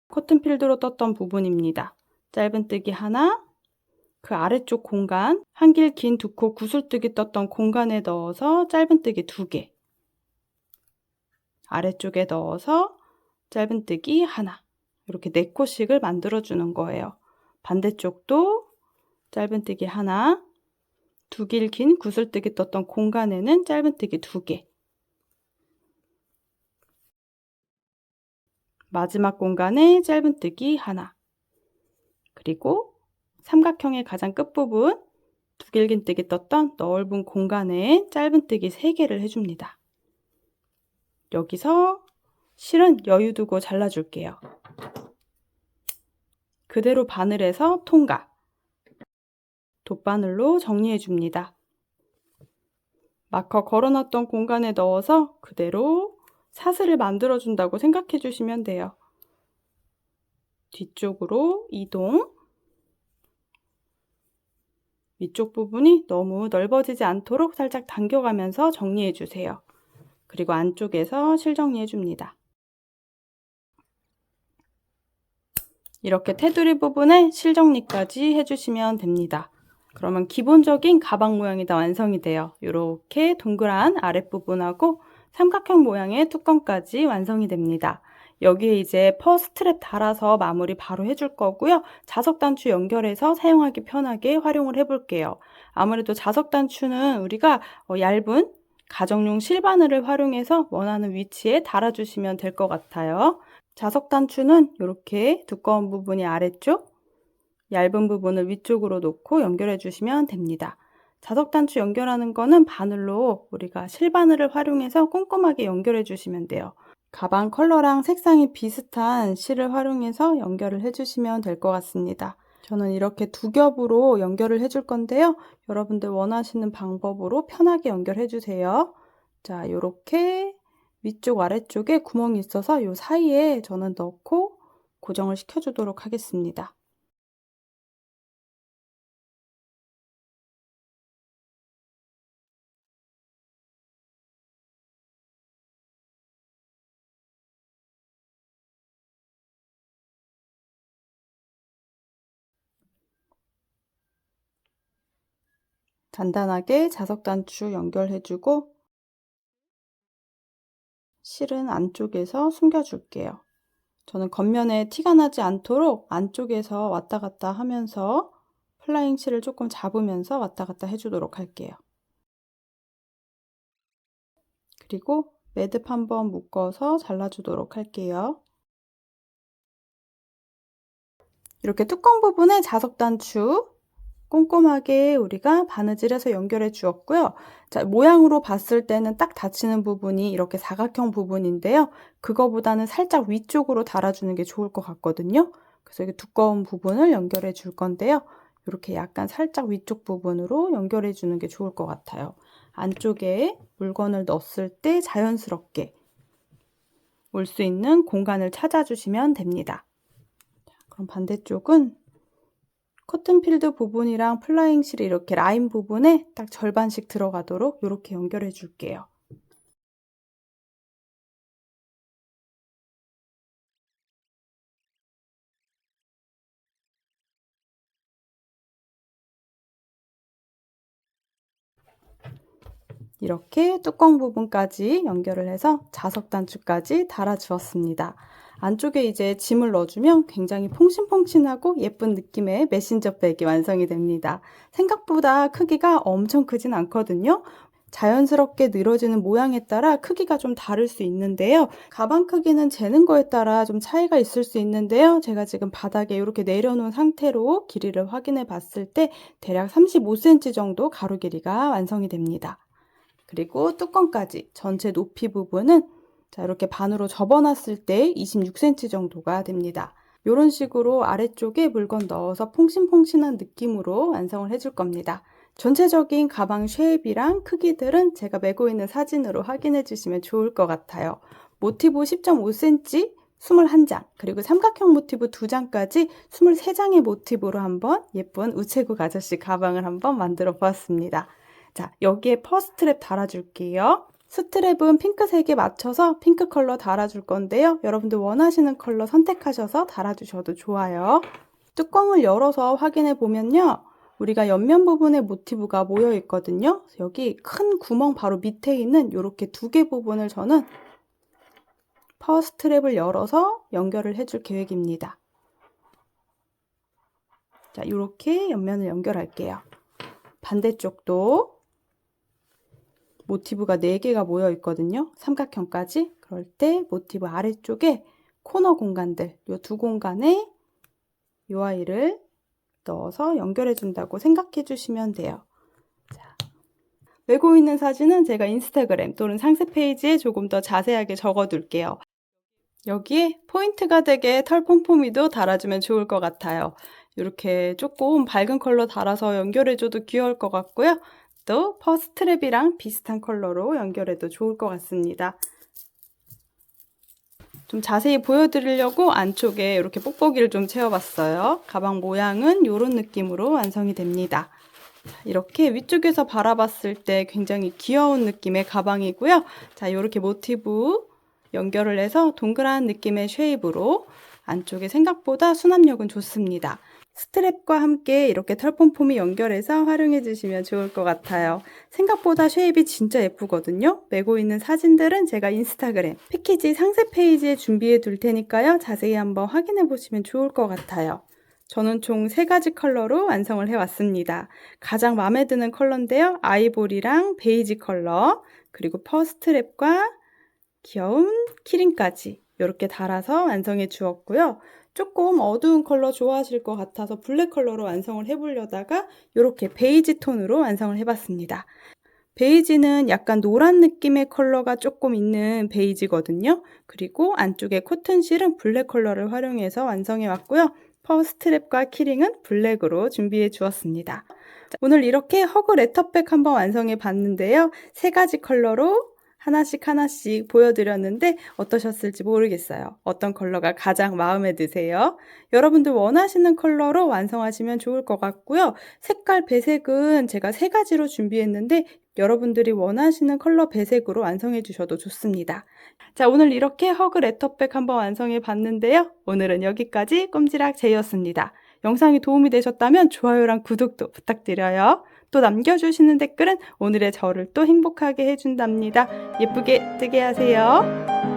코튼 필드로 떴던 부분입니다. 짧은뜨기 하나, 그 아래쪽 공간, 한길 긴 2코 구슬뜨기 떴던 공간에 넣어서 짧은뜨기 2개, 아래쪽에 넣어서 짧은뜨기 하나, 이렇게 4코씩을 만들어주는 거예요. 반대쪽도 짧은뜨기 하나, 두 길 긴 구슬뜨기 떴던 공간에는 짧은뜨기 2개, 마지막 공간에 짧은뜨기 하나, 그리고 삼각형의 가장 끝부분 두 길긴뜨기 떴던 넓은 공간에 짧은뜨기 3개를 해줍니다. 여기서 실은 여유 두고 잘라줄게요. 그대로 바늘에서 통과, 돗바늘로 정리해줍니다. 마커 걸어놨던 공간에 넣어서 그대로 사슬을 만들어준다고 생각해주시면 돼요. 뒤쪽으로 이동, 위쪽 부분이 너무 넓어지지 않도록 살짝 당겨가면서 정리해주세요. 그리고 안쪽에서 실 정리해줍니다. 이렇게 테두리 부분에 실 정리까지 해주시면 됩니다. 그러면 기본적인 가방 모양이 다 완성이 돼요. 이렇게 동그란 아랫부분하고 삼각형 모양의 뚜껑까지 완성이 됩니다. 여기에 이제 퍼 스트랩 달아서 마무리 바로 해줄 거고요. 자석 단추 연결해서 사용하기 편하게 활용을 해볼게요. 아무래도 자석 단추는 우리가 얇은 가정용 실바늘을 활용해서 원하는 위치에 달아주시면 될 것 같아요. 자석 단추는 이렇게 두꺼운 부분이 아래쪽, 얇은 부분을 위쪽으로 놓고 연결해 주시면 됩니다. 자석 단추 연결하는 거는 바늘로 우리가 실바늘을 활용해서 꼼꼼하게 연결해 주시면 돼요. 가방 컬러랑 색상이 비슷한 실을 활용해서 연결을 해주시면 될 것 같습니다. 저는 이렇게 2겹으로 연결을 해줄 건데요. 여러분들 원하시는 방법으로 편하게 연결해 주세요. 자, 이렇게 위쪽 아래쪽에 구멍이 있어서 이 사이에 저는 넣고 고정을 시켜주도록 하겠습니다. 단단하게 자석 단추 연결해주고 실은 안쪽에서 숨겨줄게요. 저는 겉면에 티가 나지 않도록 안쪽에서 왔다 갔다 하면서 플라잉 실을 조금 잡으면서 왔다 갔다 해주도록 할게요. 그리고 매듭 한번 묶어서 잘라주도록 할게요. 이렇게 뚜껑 부분에 자석 단추 꼼꼼하게 우리가 바느질해서 연결해 주었고요. 자, 모양으로 봤을 때는 딱 닫히는 부분이 이렇게 사각형 부분인데요. 그거보다는 살짝 위쪽으로 달아주는 게 좋을 것 같거든요. 그래서 이렇게 두꺼운 부분을 연결해 줄 건데요. 이렇게 약간 살짝 위쪽 부분으로 연결해 주는 게 좋을 것 같아요. 안쪽에 물건을 넣었을 때 자연스럽게 올 수 있는 공간을 찾아주시면 됩니다. 그럼 반대쪽은 커튼필드 부분이랑 플라잉 실이 이렇게 라인 부분에 딱 절반씩 들어가도록 이렇게 연결해 줄게요. 이렇게 뚜껑 부분까지 연결을 해서 자석 단추까지 달아 주었습니다. 안쪽에 이제 짐을 넣어주면 굉장히 퐁신퐁신하고 예쁜 느낌의 메신저 백이 완성이 됩니다. 생각보다 크기가 엄청 크진 않거든요. 자연스럽게 늘어지는 모양에 따라 크기가 좀 다를 수 있는데요. 가방 크기는 재는 거에 따라 좀 차이가 있을 수 있는데요. 제가 지금 바닥에 이렇게 내려놓은 상태로 길이를 확인해 봤을 때 대략 35cm 정도 가로 길이가 완성이 됩니다. 그리고 뚜껑까지 전체 높이 부분은 자, 이렇게 반으로 접어놨을 때 26cm 정도가 됩니다. 이런 식으로 아래쪽에 물건 넣어서 퐁신퐁신한 느낌으로 완성을 해줄 겁니다. 전체적인 가방 쉐입이랑 크기들은 제가 메고 있는 사진으로 확인해 주시면 좋을 것 같아요. 모티브 10.5cm 21장, 그리고 삼각형 모티브 2장까지 23장의 모티브로 한번 예쁜 우체국 아저씨 가방을 한번 만들어 보았습니다. 자, 여기에 퍼 스트랩 달아줄게요. 스트랩은 핑크색에 맞춰서 핑크 컬러 달아줄 건데요. 여러분들 원하시는 컬러 선택하셔서 달아주셔도 좋아요. 뚜껑을 열어서 확인해 보면요. 우리가 옆면 부분에 모티브가 모여 있거든요. 여기 큰 구멍 바로 밑에 있는 이렇게 2개 부분을 저는 퍼 스트랩을 열어서 연결을 해줄 계획입니다. 자, 이렇게 옆면을 연결할게요. 반대쪽도 모티브가 4개가 모여 있거든요. 삼각형까지. 그럴 때 모티브 아래쪽에 코너 공간들, 이 두 공간에 이 아이를 넣어서 연결해 준다고 생각해 주시면 돼요. 자, 메고 있는 사진은 제가 인스타그램 또는 상세 페이지에 조금 더 자세하게 적어 둘게요. 여기에 포인트가 되게 털 폼포미도 달아주면 좋을 것 같아요. 이렇게 조금 밝은 컬러 달아서 연결해줘도 귀여울 것 같고요. 또 퍼스트랩이랑 비슷한 컬러로 연결해도 좋을 것 같습니다. 좀 자세히 보여드리려고 안쪽에 이렇게 뽁뽁이를 좀 채워봤어요. 가방 모양은 이런 느낌으로 완성이 됩니다. 이렇게 위쪽에서 바라봤을 때 굉장히 귀여운 느낌의 가방이고요. 자, 이렇게 모티브 연결을 해서 동그란 느낌의 쉐입으로 안쪽에 생각보다 수납력은 좋습니다. 스트랩과 함께 이렇게 털폼폼이 연결해서 활용해 주시면 좋을 것 같아요. 생각보다 쉐입이 진짜 예쁘거든요. 메고 있는 사진들은 제가 인스타그램 패키지 상세 페이지에 준비해 둘 테니까요. 자세히 한번 확인해 보시면 좋을 것 같아요. 저는 총 3가지 컬러로 완성을 해왔습니다. 가장 마음에 드는 컬러인데요. 아이보리랑 베이지 컬러, 그리고 퍼스트랩과 귀여운 키링까지 이렇게 달아서 완성해 주었고요. 조금 어두운 컬러 좋아하실 것 같아서 블랙 컬러로 완성을 해보려다가 이렇게 베이지 톤으로 완성을 해봤습니다. 베이지는 약간 노란 느낌의 컬러가 조금 있는 베이지거든요. 그리고 안쪽에 코튼실은 블랙 컬러를 활용해서 완성해 왔고요. 퍼스트랩과 키링은 블랙으로 준비해 주었습니다. 오늘 이렇게 허그 레터백 한번 완성해 봤는데요. 3가지 컬러로 하나씩 보여드렸는데 어떠셨을지 모르겠어요. 어떤 컬러가 가장 마음에 드세요? 여러분들 원하시는 컬러로 완성하시면 좋을 것 같고요. 색깔 배색은 제가 3가지로 준비했는데 여러분들이 원하시는 컬러 배색으로 완성해 주셔도 좋습니다. 자, 오늘 이렇게 허그 레터백 한번 완성해 봤는데요. 오늘은 여기까지 꼼지락 제이였습니다. 영상이 도움이 되셨다면 좋아요랑 구독도 부탁드려요. 또 남겨주시는 댓글은 오늘의 저를 또 행복하게 해준답니다. 예쁘게 뜨게 하세요.